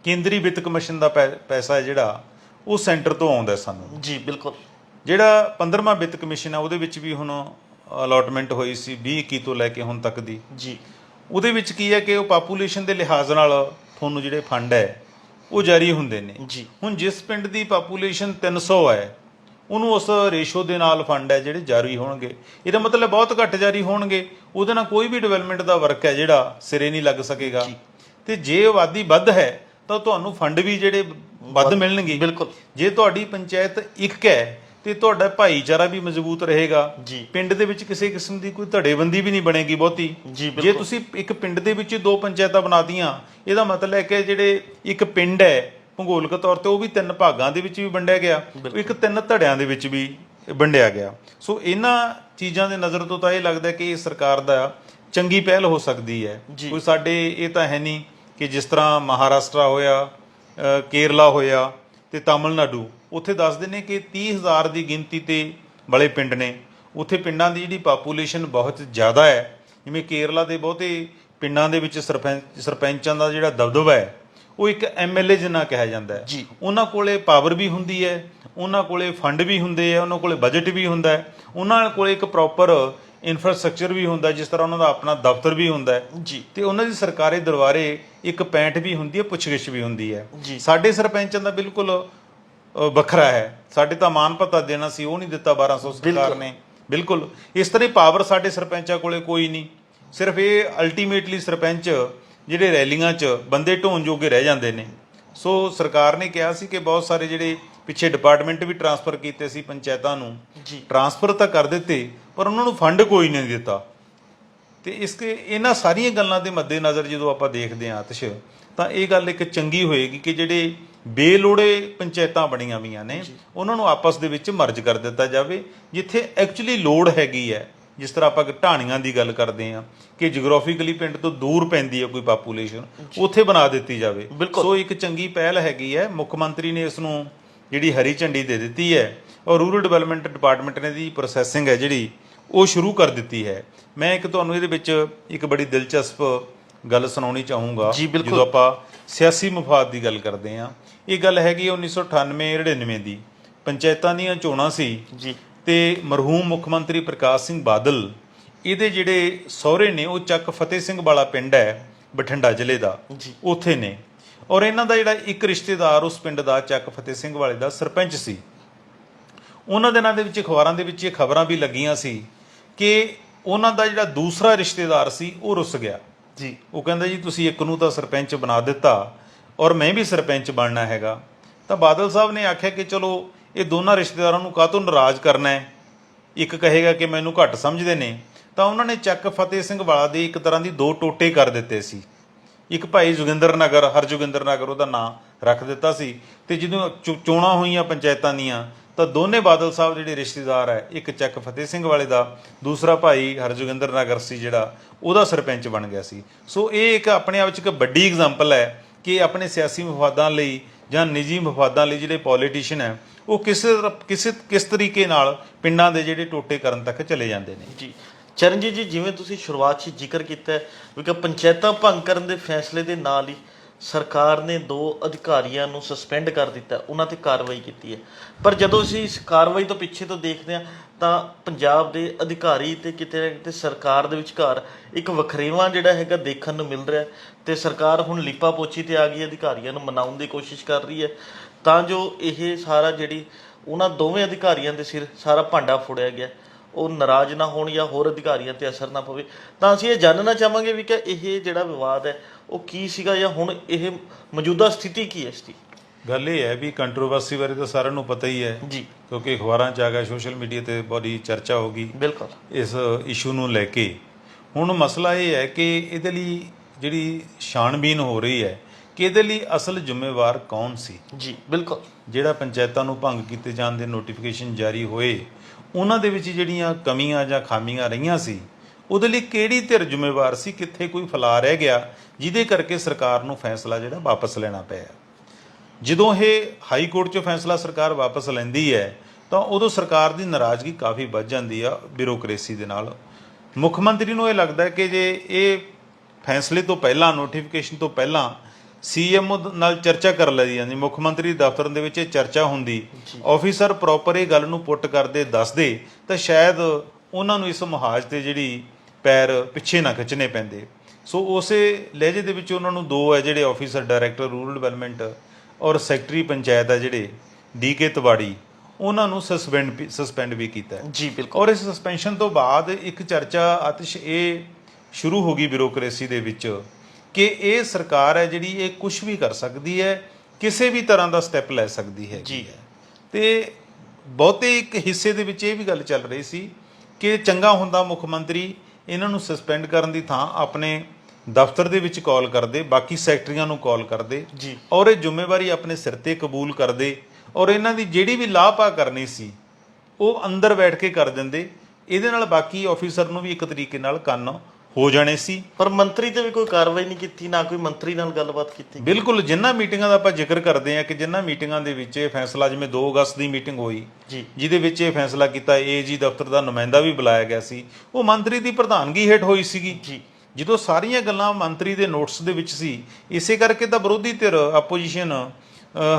ਕੇਂਦਰੀ ਵਿੱਤ ਕਮਿਸ਼ਨ ਦਾ ਪੈਸਾ ਹੈ ਜਿਹੜਾ ਉਹ ਸੈਂਟਰ ਤੋਂ ਆਉਂਦਾ ਸਾਨੂੰ। ਜੀ ਬਿਲਕੁਲ। ਜਿਹੜਾ 15ਵਾਂ ਵਿੱਤ ਕਮਿਸ਼ਨ ਹੈ ਉਹਦੇ ਵਿੱਚ ਵੀ ਹੁਣ ਅਲਾਟਮੈਂਟ ਹੋਈ ਸੀ 2021 ਤੋਂ ਲੈ ਕੇ ਹੁਣ ਤੱਕ ਦੀ। ਜੀ ਉਹਦੇ ਵਿੱਚ ਕੀ ਹੈ ਕਿ ਉਹ ਪਾਪੂਲੇਸ਼ਨ ਦੇ ਲਿਹਾਜ਼ ਨਾਲ ਤੁਹਾਨੂੰ ਜਿਹੜੇ ਫੰਡ ਹੈ ਉਹ ਜਾਰੀ ਹੁੰਦੇ ਨੇ। ਜੀ ਹੁਣ ਜਿਸ ਪਿੰਡ ਦੀ ਪਾਪੂਲੇਸ਼ਨ 300 ਹੈ ਉਹਨੂੰ ਉਸ ਰੇਸ਼ੋ ਦੇ ਨਾਲ ਫੰਡ ਹੈ ਜਿਹੜੇ ਜਾਰੀ ਹੋਣਗੇ। ਇਹਦਾ ਮਤਲਬ ਬਹੁਤ ਘੱਟ ਜਾਰੀ ਹੋਣਗੇ, ਉਹਦੇ ਨਾਲ ਕੋਈ ਵੀ ਡਿਵੈਲਪਮੈਂਟ ਦਾ ਵਰਕ ਹੈ ਜਿਹੜਾ ਸਿਰੇ ਨਹੀਂ ਲੱਗ ਸਕੇਗਾ। ਤੇ ਜੇ ਆਬਾਦੀ ਵੱਧ ਹੈ ਤਾਂ ਤੁਹਾਨੂੰ ਫੰਡ ਵੀ ਜਿਹੜੇ ਵੱਧ ਮਿਲਣਗੇ। ਬਿਲਕੁਲ। ਜੇ ਤੁਹਾਡੀ ਪੰਚਾਇਤ ਇੱਕ ਹੈ ਤੇ ਤੁਹਾਡਾ ਭਾਈਚਾਰਾ ਵੀ ਮਜ਼ਬੂਤ ਰਹੇਗਾ। ਜੀ ਪਿੰਡ ਦੇ ਵਿੱਚ ਕਿਸੇ ਕਿਸਮ ਦੀ ਕੋਈ ਧੜੇਬੰਦੀ ਵੀ ਨਹੀਂ ਬਣੇਗੀ ਬਹੁਤੀ। ਜੀ ਜੇ ਬਿਲਕੁਲ। ਤੁਸੀਂ ਇੱਕ ਪਿੰਡ ਦੇ ਵਿੱਚ 2 ਪੰਚਾਇਤਾਂ ਬਣਾਤੀਆਂ, ਇਹਦਾ ਮਤਲਬ ਹੈ ਕਿ ਜਿਹੜੇ ਇੱਕ ਪਿੰਡ ਹੈ ਭੂਗੋਲਿਕ ਤੌਰ ਤੇ ਉਹ ਵੀ 3 ਭਾਗਾਂ ਦੇ ਵਿੱਚ ਵੀ ਵੰਡਿਆ ਗਿਆ, ਉਹ ਇੱਕ 3 ਧੜਿਆਂ ਦੇ ਵਿੱਚ ਵੀ ਵੰਡਿਆ ਗਿਆ। ਸੋ ਇਹਨਾਂ ਚੀਜ਼ਾਂ ਦੇ ਨਜ਼ਰ ਤੋਂ ਤਾਂ ਇਹ ਲੱਗਦਾ ਕਿ ਇਹ ਸਰਕਾਰ ਦਾ ਚੰਗੀ ਪਹਿਲ ਹੋ ਸਕਦੀ ਹੈ। ਕੋਈ ਸਾਡੇ ਇਹ ਤਾਂ ਹੈ ਨਹੀਂ ਕਿ ਜਿਸ ਤਰ੍ਹਾਂ ਮਹਾਰਾਸ਼ਟਰ ਹੋਇਆ, ਕੇਰਲਾ ਹੋਇਆ ਤੇ ਤਾਮਿਲਨਾਡੂ, ਉੱਥੇ ਦੱਸਦੇ ਨੇ ਕਿ 30,000 ਦੀ ਗਿਣਤੀ ਤੇ ਵਾਲੇ ਪਿੰਡ ਨੇ। ਉੱਥੇ ਪਿੰਡਾਂ ਦੀ ਜਿਹੜੀ ਪਾਪੂਲੇਸ਼ਨ ਬਹੁਤ ਜ਼ਿਆਦਾ ਹੈ। ਜਿਵੇਂ ਕੇਰਲਾ ਦੇ ਬਹੁਤੇ ਪਿੰਡਾਂ ਦੇ ਵਿੱਚ ਸਰਪੰਚਾਂ ਦਾ ਜਿਹੜਾ ਦਬਦਬਾ ਹੈ ਉਹ ਇੱਕ MLA ਜਿੰਨਾ ਕਿਹਾ ਜਾਂਦਾ ਹੈ। ਉਹਨਾਂ ਕੋਲੇ ਪਾਵਰ ਵੀ ਹੁੰਦੀ ਹੈ, ਉਹਨਾਂ ਕੋਲੇ ਫੰਡ ਵੀ ਹੁੰਦੇ ਆ, ਉਹਨਾਂ ਕੋਲੇ ਬਜਟ ਵੀ ਹੁੰਦਾ ਹੈ, ਉਹਨਾਂ ਕੋਲੇ ਇੱਕ ਪ੍ਰੋਪਰ ਇਨਫਰਾਸਟ੍ਰਕਚਰ ਵੀ ਹੁੰਦਾ, ਜਿਸ ਤਰ੍ਹਾਂ ਉਹਨਾਂ ਦਾ ਆਪਣਾ ਦਫ਼ਤਰ ਵੀ ਹੁੰਦਾ ਹੈ। ਤੇ ਉਹਨਾਂ ਦੀ ਸਰਕਾਰੀ ਦਰਬਾਰੇ ਇੱਕ ਪੈਂਠ ਵੀ ਹੁੰਦੀ ਹੈ, ਪੁੱਛਗਿੱਛ ਵੀ ਹੁੰਦੀ ਹੈ। ਸਾਡੇ ਸਰਪੰਚਾਂ ਦਾ ਬਿਲਕੁਲ ਵੱਖਰਾ ਹੈ। ਸਾਡੇ ਤਾਂ ਮਾਨ ਭੱਤਾ ਦੇਣਾ ਸੀ, ਉਹ ਨਹੀਂ ਦਿੱਤਾ 1200 ਸਰਕਾਰ ਨੇ। ਬਿਲਕੁਲ ਇਸ ਤਰ੍ਹਾਂ ਹੀ ਪਾਵਰ ਸਾਡੇ ਸਰਪੰਚਾਂ ਕੋਲੇ ਕੋਈ ਨਹੀਂ। ਸਿਰਫ ਇਹ ਅਲਟੀਮੇਟਲੀ ਸਰਪੰਚ ਜਿਹੜੇ ਰੈਲੀਆਂ 'ਚ ਬੰਦੇ ਢੋਣ ਜੋਗੇ ਰਹਿ ਜਾਂਦੇ ਨੇ। ਸੋ ਸਰਕਾਰ ਨੇ ਕਿਹਾ ਸੀ ਕਿ ਬਹੁਤ ਸਾਰੇ ਜਿਹੜੇ ਪਿੱਛੇ ਡਿਪਾਰਟਮੈਂਟ ਵੀ ਟਰਾਂਸਫਰ ਕੀਤੇ ਸੀ ਪੰਚਾਇਤਾਂ ਨੂੰ, ਟਰਾਂਸਫਰ ਤਾਂ ਕਰ ਦਿੱਤੇ ਪਰ ਉਹਨਾਂ ਨੂੰ ਫੰਡ ਕੋਈ ਨਹੀਂ ਦਿੱਤਾ। ਤੇ ਇਹਨਾਂ ਸਾਰੀਆਂ ਗੱਲਾਂ ਦੇ ਮੱਦੇਨਜ਼ਰ ਜਦੋਂ ਆਪਾਂ ਦੇਖਦੇ ਹਾਂ ਆਤਿਸ਼, ਤਾਂ ਇਹ ਗੱਲ ਇੱਕ ਚੰਗੀ ਹੋਏਗੀ ਕਿ ਜਿਹੜੇ ਬੇਲੋੜੇ ਪੰਚਾਇਤਾਂ ਬਣੀਆਂ ਹੋਈਆਂ ਨੇ ਉਹਨਾਂ ਨੂੰ ਆਪਸ ਦੇ ਵਿੱਚ ਮਰਜ ਕਰ ਦਿੱਤਾ ਜਾਵੇ, ਜਿੱਥੇ ਐਕਚੁਅਲੀ ਲੋੜ ਹੈਗੀ ਹੈ। ਜਿਸ ਤਰ੍ਹਾਂ ਆਪਾਂ ਢਾਣੀਆਂ ਦੀ ਗੱਲ ਕਰਦੇ ਹਾਂ ਕਿ ਜਿਓਗ੍ਰਾਫਿਕਲੀ ਪਿੰਡ ਤੋਂ ਦੂਰ ਪੈਂਦੀ ਹੈ ਕੋਈ ਪਾਪੂਲੇਸ਼ਨ, ਉੱਥੇ ਬਣਾ ਦਿੱਤੀ ਜਾਵੇ। ਸੋ ਇੱਕ ਚੰਗੀ ਪਹਿਲ ਹੈਗੀ ਹੈ। ਮੁੱਖ ਮੰਤਰੀ ਨੇ ਇਸ ਨੂੰ ਜਿਹੜੀ ਹਰੀ ਝੰਡੀ ਦੇ ਦਿੱਤੀ ਹੈ ਔਰ ਰੂਰਲ ਡਿਵੈਲਪਮੈਂਟ ਡਿਪਾਰਟਮੈਂਟ ਨੇ ਦੀ ਪ੍ਰੋਸੈਸਿੰਗ ਹੈ ਜਿਹੜੀ ਉਹ ਸ਼ੁਰੂ ਕਰ ਦਿੱਤੀ ਹੈ। ਮੈਂ ਇੱਕ ਤੁਹਾਨੂੰ ਇਹਦੇ ਵਿੱਚ ਇੱਕ ਬੜੀ ਦਿਲਚਸਪ ਗੱਲ ਸੁਣਾਉਣੀ ਚਾਹੂੰਗਾ। ਜਦੋਂ ਆਪਾਂ ਸਿਆਸੀ ਮਫਾਦ ਦੀ ਗੱਲ ਕਰਦੇ ਹਾਂ, ਇਹ ਗੱਲ ਹੈਗੀ 1998-99 ਦੀ ਪੰਚਾਇਤਾਂ ਦੀਆਂ ਚੋਣਾਂ ਸੀ ਤੇ ਮਰਹੂਮ ਮੁੱਖ ਮੰਤਰੀ ਪ੍ਰਕਾਸ਼ ਸਿੰਘ ਬਾਦਲ, ਇਹਦੇ ਜਿਹੜੇ ਸਹੁਰੇ ਨੇ ਉਹ ਚੱਕ ਫਤਿਹ ਸਿੰਘ ਵਾਲਾ ਪਿੰਡ ਹੈ ਬਠਿੰਡਾ ਜ਼ਿਲ੍ਹੇ ਦਾ, ਉੱਥੇ ਨੇ। ਔਰ ਇਹਨਾਂ ਦਾ ਜਿਹੜਾ ਇੱਕ ਰਿਸ਼ਤੇਦਾਰ ਉਸ ਪਿੰਡ ਦਾ ਚੱਕ ਫਤਿਹ ਸਿੰਘ ਵਾਲੇ ਦਾ ਸਰਪੰਚ ਸੀ। ਉਹਨਾਂ ਦਿਨਾਂ ਦੇ ਵਿੱਚ ਅਖਬਾਰਾਂ ਦੇ ਵਿੱਚ ਇਹ ਖਬਰਾਂ ਵੀ ਲੱਗੀਆਂ ਸੀ ਕਿ ਉਹਨਾਂ ਦਾ ਜਿਹੜਾ ਦੂਸਰਾ ਰਿਸ਼ਤੇਦਾਰ ਸੀ ਉਹ ਰੁੱਸ ਗਿਆ। ਉਹ ਕਹਿੰਦਾ ਜੀ ਤੁਸੀਂ ਇੱਕ ਨੂੰ ਤਾਂ ਸਰਪੰਚ ਬਣਾ ਦਿੱਤਾ ਔਰ ਮੈਂ ਵੀ ਸਰਪੰਚ ਬਣਨਾ ਹੈਗਾ। ਤਾਂ ਬਾਦਲ ਸਾਹਿਬ ਨੇ ਆਖਿਆ ਕਿ ਚਲੋ ਇਹ ਦੋਨਾਂ ਰਿਸ਼ਤੇਦਾਰਾਂ ਨੂੰ ਕਾਹਤੋਂ ਨਾਰਾਜ਼ ਕਰਨਾ ਹੈ, ਇੱਕ ਕਹੇਗਾ ਕਿ ਮੈਨੂੰ ਘੱਟ ਸਮਝਦੇ ਨੇ। ਤਾਂ ਉਹਨਾਂ ਨੇ ਚੱਕ ਫਤਿਹ ਸਿੰਘ ਵਾਲਾ ਦੇ ਇੱਕ ਤਰ੍ਹਾਂ ਦੀ 2 ਟੋਟੇ ਕਰ ਦਿੱਤੇ ਸੀ। ਇੱਕ ਭਾਈ ਜੋਗਿੰਦਰ ਨਗਰ, ਹਰਜੋਗਿੰਦਰ ਨਗਰ ਉਹਦਾ ਨਾਂ ਰੱਖ ਦਿੱਤਾ ਸੀ। ਤੇ ਜਦੋਂ ਚੋਣਾਂ ਹੋਈਆਂ ਪੰਚਾਇਤਾਂ ਦੀਆਂ ਤਾਂ ਦੋਨੇ ਬਾਦਲ ਸਾਹਿਬ ਜਿਹੜੇ ਰਿਸ਼ਤੇਦਾਰ ਹੈ, ਇੱਕ ਚੱਕ ਫਤਿਹ ਸਿੰਘ ਵਾਲੇ ਦਾ, ਦੂਸਰਾ ਭਾਈ ਹਰਜੋਗਿੰਦਰ ਨਗਰ ਸੀ ਜਿਹੜਾ, ਉਹਦਾ ਸਰਪੰਚ ਬਣ ਗਿਆ ਸੀ। ਸੋ ਇਹ ਇੱਕ ਆਪਣੇ ਆਪ 'ਚ ਇੱਕ ਵੱਡੀ ਐਗਜ਼ਾਮਪਲ ਹੈ ਕਿ ਆਪਣੇ ਸਿਆਸੀ ਮਫਾਦਾਂ ਲਈ ਜਾਂ ਨਿੱਜੀ ਮਫਾਦਾਂ ਲਈ ਜਿਹੜੇ ਪੋਲੀਟੀਸ਼ੀਅਨ ਹੈ ਉਹ ਕਿਸ ਤਰੀਕੇ ਨਾਲ ਪਿੰਡਾਂ ਦੇ ਜਿਹੜੇ ਟੋਟੇ ਕਰਨ ਤੱਕ ਚਲੇ ਜਾਂਦੇ ਨੇ। ਜੀ ਚਰਨਜੀਤ ਜੀ, ਜਿਵੇਂ ਤੁਸੀਂ ਸ਼ੁਰੂਆਤ 'ਚ ਜ਼ਿਕਰ ਕੀਤਾ ਹੈ ਵੀ ਕਿ ਪੰਚਾਇਤਾਂ ਭੰਗ ਕਰਨ ਦੇ ਫੈਸਲੇ ਦੇ ਨਾਲ ਹੀ ਸਰਕਾਰ ਨੇ 2 ਅਧਿਕਾਰੀਆਂ ਨੂੰ ਸਸਪੈਂਡ ਕਰ ਦਿੱਤਾ, ਉਹਨਾਂ ਤੇ ਕਾਰਵਾਈ ਕੀਤੀ ਹੈ। ਪਰ ਜਦੋਂ ਅਸੀਂ ਇਸ ਕਾਰਵਾਈ ਤੋਂ ਪਿੱਛੇ ਤੋਂ ਦੇਖਦੇ ਹਾਂ ਤਾਂ ਪੰਜਾਬ ਦੇ ਅਧਿਕਾਰੀ ਤੇ ਕਿਤੇ ਨਾ ਕਿਤੇ ਸਰਕਾਰ ਦੇ ਵਿਚਕਾਰ ਇੱਕ ਵਖਰੇਵਾਂ ਜਿਹੜਾ ਹੈਗਾ ਦੇਖਣ ਨੂੰ ਮਿਲ ਰਿਹਾ, ਤੇ ਸਰਕਾਰ ਹੁਣ ਲੀਪਾ ਪੋਚੀ ਤੇ ਆ ਗਈ, ਅਧਿਕਾਰੀਆਂ ਨੂੰ ਮਨਾਉਣ ਦੀ ਕੋਸ਼ਿਸ਼ ਕਰ ਰਹੀ ਹੈ ਤਾਂ ਜੋ ਇਹ ਸਾਰਾ ਜਿਹੜੀ ਉਹਨਾਂ ਦੋਵੇਂ ਅਧਿਕਾਰੀਆਂ ਦੇ ਸਿਰ ਸਾਰਾ ਭਾਂਡਾ ਫੋੜਿਆ ਗਿਆ ਉਹ ਨਾਰਾਜ਼ ਨਾ ਹੋਣ ਜਾਂ ਹੋਰ ਅਧਿਕਾਰੀਆਂ ਤੇ ਅਸਰ ਨਾ ਪਵੇ। ਤਾਂ ਅਸੀਂ ਇਹ ਜਾਣਨਾ ਚਾਹਾਂਗੇ ਵੀ ਕਿ ਇਹ ਜਿਹੜਾ ਵਿਵਾਦ ਹੈ ਉਹ ਕੀ ਸੀਗਾ ਜਾਂ ਹੁਣ ਇਹ ਮੌਜੂਦਾ ਸਥਿਤੀ ਕੀ ਹੈ ਇਸ ਦੀ। ਗੱਲ ਇਹ ਹੈ ਵੀ ਕੰਟਰੋਵਰਸੀ ਬਾਰੇ ਤਾਂ ਸਾਰਿਆਂ ਨੂੰ ਪਤਾ ਹੀ ਹੈ ਜੀ, ਕਿਉਂਕਿ ਅਖਬਾਰਾਂ 'ਚ ਆ ਗਿਆ, ਸੋਸ਼ਲ ਮੀਡੀਆ ਤੇ ਬੜੀ ਚਰਚਾ ਹੋ ਗਈ ਬਿਲਕੁਲ ਇਸ ਇਸ਼ੂ ਨੂੰ ਲੈ ਕੇ। ਹੁਣ ਮਸਲਾ ਇਹ ਹੈ ਕਿ ਇਹਦੇ ਲਈ ਜਿਹੜੀ ਛਾਣਬੀਨ ਹੋ ਰਹੀ ਹੈ ਕਿ ਇਹਦੇ ਲਈ ਅਸਲ ਜ਼ਿੰਮੇਵਾਰ ਕੌਣ ਸੀ। ਜੀ ਬਿਲਕੁਲ, ਜਿਹੜਾ ਪੰਚਾਇਤਾਂ ਨੂੰ ਭੰਗ ਕੀਤੇ ਜਾਣ ਦੇ ਨੋਟੀਫਿਕੇਸ਼ਨ ਜਾਰੀ ਹੋਏ ਉਹਨਾਂ ਦੇ ਵਿੱਚ ਜਿਹੜੀਆਂ ਕਮੀਆਂ ਜਾਂ ਖਾਮੀਆਂ ਰਹੀਆਂ ਸੀ ਉਹਦੇ ਲਈ ਕਿਹੜੀ ਧਿਰ ਜ਼ਿੰਮੇਵਾਰ ਸੀ, ਕਿੱਥੇ ਕੋਈ ਫੈਲਾਅ ਰਹਿ ਗਿਆ ਜਿਹਦੇ ਕਰਕੇ ਸਰਕਾਰ ਨੂੰ ਫੈਸਲਾ ਜਿਹੜਾ ਵਾਪਸ ਲੈਣਾ ਪਿਆ। ਜਦੋਂ ਇਹ ਹਾਈ ਕੋਰਟ 'ਚੋਂ ਫੈਸਲਾ ਸਰਕਾਰ ਵਾਪਸ ਲੈਂਦੀ ਹੈ ਤਾਂ ਉਦੋਂ ਸਰਕਾਰ ਦੀ ਨਾਰਾਜ਼ਗੀ ਕਾਫੀ ਵੱਧ ਜਾਂਦੀ ਆ ਬਿਊਰੋਕਰੇਸੀ ਦੇ ਨਾਲ। ਮੁੱਖ ਮੰਤਰੀ ਨੂੰ ਇਹ ਲੱਗਦਾ ਕਿ ਜੇ ਇਹ ਫੈਸਲੇ ਤੋਂ ਪਹਿਲਾਂ, ਨੋਟੀਫਿਕੇਸ਼ਨ ਤੋਂ ਪਹਿਲਾਂ ਸੀਐਮਓ ਨਾਲ ਚਰਚਾ ਕਰ ਲਈ ਜਾਂਦੀ, ਮੁੱਖ ਮੰਤਰੀ ਦਫ਼ਤਰ ਦੇ ਵਿੱਚ ਇਹ ਚਰਚਾ ਹੁੰਦੀ, ਆਫੀਸਰ ਪ੍ਰੋਪਰ ਇਹ ਗੱਲ ਨੂੰ ਪੁੱਟ ਕਰਦੇ, ਦੱਸਦੇ, ਤਾਂ ਸ਼ਾਇਦ ਉਹਨਾਂ ਨੂੰ ਇਸ ਮੁਹਾਜ਼ ਤੇ ਜਿਹੜੀ ਪੈਰ ਪਿੱਛੇ ਨਾ ਖਿੱਚਣੇ ਪੈਂਦੇ। ਸੋ ਉਸੇ ਲਹਿਜੇ ਦੇ ਵਿੱਚ ਉਹਨਾਂ ਨੂੰ 2 ਹੈ ਜਿਹੜੇ ਆਫੀਸਰ, ਡਾਇਰੈਕਟਰ ਰੂਰਲ ਡਿਵੈਲਪਮੈਂਟ ਔਰ ਸੈਕਟਰੀ ਪੰਚਾਇਤ ਹੈ ਜਿਹੜੇ ਡੀਕੇ ਤਵਾੜੀ, ਉਹਨਾਂ ਨੂੰ ਸਸਪੈਂਡ ਵੀ ਕੀਤਾ ਜੀ ਬਿਲਕੁਲ। ਔਰ ਇਸ ਸਸਪੈਂਸ਼ਨ ਤੋਂ ਬਾਅਦ ਇੱਕ ਚਰਚਾ ਆਤਿਸ਼ ਇਹ ਸ਼ੁਰੂ ਹੋ ਗਈ ਬਿਊਰੋਕਰੇਸੀ ਦੇ ਵਿੱਚ ਕਿ ਇਹ ਸਰਕਾਰ ਹੈ ਜਿਹੜੀ ਇਹ ਕੁਝ ਵੀ ਕਰ ਸਕਦੀ ਹੈ, ਕਿਸੇ ਵੀ ਤਰ੍ਹਾਂ ਦਾ ਸਟੈਪ ਲੈ ਸਕਦੀ ਹੈ ਜੀ। ਤੇ ਬਹੁਤੇ ਇੱਕ ਹਿੱਸੇ ਦੇ ਵਿੱਚ ਇਹ ਵੀ ਗੱਲ ਚੱਲ ਰਹੀ ਸੀ ਕਿ ਚੰਗਾ ਹੁੰਦਾ ਮੁੱਖ ਮੰਤਰੀ ਇਹਨਾਂ ਨੂੰ ਸਸਪੈਂਡ ਕਰਨ ਦੀ ਥਾਂ ਆਪਣੇ ਦਫ਼ਤਰ ਦੇ ਵਿੱਚ ਕਾਲ ਕਰਦੇ, ਬਾਕੀ ਸੈਕਟਰੀਆਂ ਨੂੰ ਕਾਲ ਕਰਦੇ ਔਰ ਇਹ ਜ਼ਿੰਮੇਵਾਰੀ ਆਪਣੇ ਸਿਰ ਤੇ ਕਬੂਲ ਕਰਦੇ ਔਰ ਇਹਨਾਂ ਦੀ ਜਿਹੜੀ ਵੀ ਲਾਪਾ ਕਰਨੀ ਸੀ ਉਹ ਅੰਦਰ ਬੈਠ ਕੇ ਕਰ ਦਿੰਦੇ। ਇਹਦੇ ਨਾਲ ਬਾਕੀ ਆਫੀਸਰ ਨੂੰ ਵੀ ਇੱਕ ਤਰੀਕੇ ਨਾਲ ਕੰਨ ਹੋ ਜਾਣੇ ਸੀ। ਪਰ ਮੰਤਰੀ ਤੇ ਵੀ ਕੋਈ ਕਾਰਵਾਈ ਨਹੀਂ ਕੀਤੀ, ਨਾ ਕੋਈ ਮੰਤਰੀ ਨਾਲ ਗੱਲਬਾਤ ਕੀਤੀ। ਬਿਲਕੁਲ, ਜਿੰਨਾ ਮੀਟਿੰਗਾਂ ਦਾ ਆਪਾਂ ਜ਼ਿਕਰ ਕਰਦੇ ਹਾਂ ਕਿ ਜਿੰਨਾ ਮੀਟਿੰਗਾਂ ਦੇ ਵਿੱਚ ਇਹ ਫੈਸਲਾ, ਜਿਵੇਂ 2 ਅਗਸਤ ਦੀ ਮੀਟਿੰਗ ਹੋਈ ਜਿਹਦੇ ਵਿੱਚ ਇਹ ਫੈਸਲਾ ਕੀਤਾ, ਏਜੀ ਦਫ਼ਤਰ ਦਾ ਨੁਮਾਇੰਦਾ ਵੀ ਬੁਲਾਇਆ ਗਿਆ ਸੀ, ਉਹ ਮੰਤਰੀ ਦੀ ਪ੍ਰਧਾਨਗੀ ਹੇਠ ਹੋਈ ਸੀਗੀ। ਜਦੋਂ ਸਾਰੀਆਂ ਗੱਲਾਂ ਮੰਤਰੀ ਦੇ ਨੋਟਿਸ ਦੇ ਵਿੱਚ ਸੀ, ਇਸੇ ਕਰਕੇ ਤਾਂ ਵਿਰੋਧੀ ਧਿਰ ਆਪੋਜੀਸ਼ਨ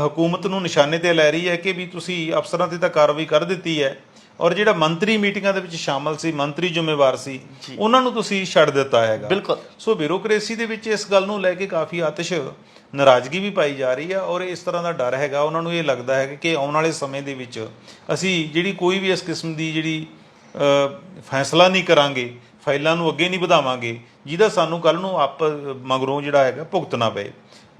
ਹਕੂਮਤ ਨੂੰ ਨਿਸ਼ਾਨੇ ਤੇ ਲੈ ਰਹੀ ਹੈ ਕਿ ਵੀ ਤੁਸੀਂ ਅਫਸਰਾਂ ਤੇ ਤਾਂ ਕਾਰਵਾਈ ਕਰ ਦਿੱਤੀ ਹੈ ਔਰ ਜਿਹੜਾ ਮੰਤਰੀ ਮੀਟਿੰਗਾਂ ਦੇ ਵਿੱਚ ਸ਼ਾਮਲ ਸੀ, ਮੰਤਰੀ ਜ਼ਿੰਮੇਵਾਰ ਸੀ, ਉਹਨਾਂ ਨੂੰ ਤੁਸੀਂ ਛੱਡ ਦਿੱਤਾ ਹੈਗਾ। ਬਿਲਕੁਲ। ਸੋ ਬਿਊਰੋਕਰੇਸੀ ਦੇ ਵਿੱਚ ਇਸ ਗੱਲ ਨੂੰ ਲੈ ਕੇ ਕਾਫੀ ਆਤਿਸ਼, ਨਾਰਾਜ਼ਗੀ ਵੀ ਪਾਈ ਜਾ ਰਹੀ ਹੈ ਔਰ ਇਸ ਤਰ੍ਹਾਂ ਦਾ ਡਰ ਹੈਗਾ, ਉਹਨਾਂ ਨੂੰ ਇਹ ਲੱਗਦਾ ਹੈ ਕਿ ਆਉਣ ਵਾਲੇ ਸਮੇਂ ਦੇ ਵਿੱਚ ਅਸੀਂ ਜਿਹੜੀ ਕੋਈ ਵੀ ਇਸ ਕਿਸਮ ਦੀ ਜਿਹੜੀ ਫੈਸਲਾ ਨਹੀਂ ਕਰਾਂਗੇ, ਫਾਈਲਾਂ ਨੂੰ ਅੱਗੇ ਨਹੀਂ ਵਧਾਵਾਂਗੇ, ਜਿਹਦਾ ਸਾਨੂੰ ਕੱਲ ਨੂੰ ਮਗਰੋਂ ਜਿਹੜਾ ਹੈਗਾ ਭੁਗਤਣਾ ਪਏ।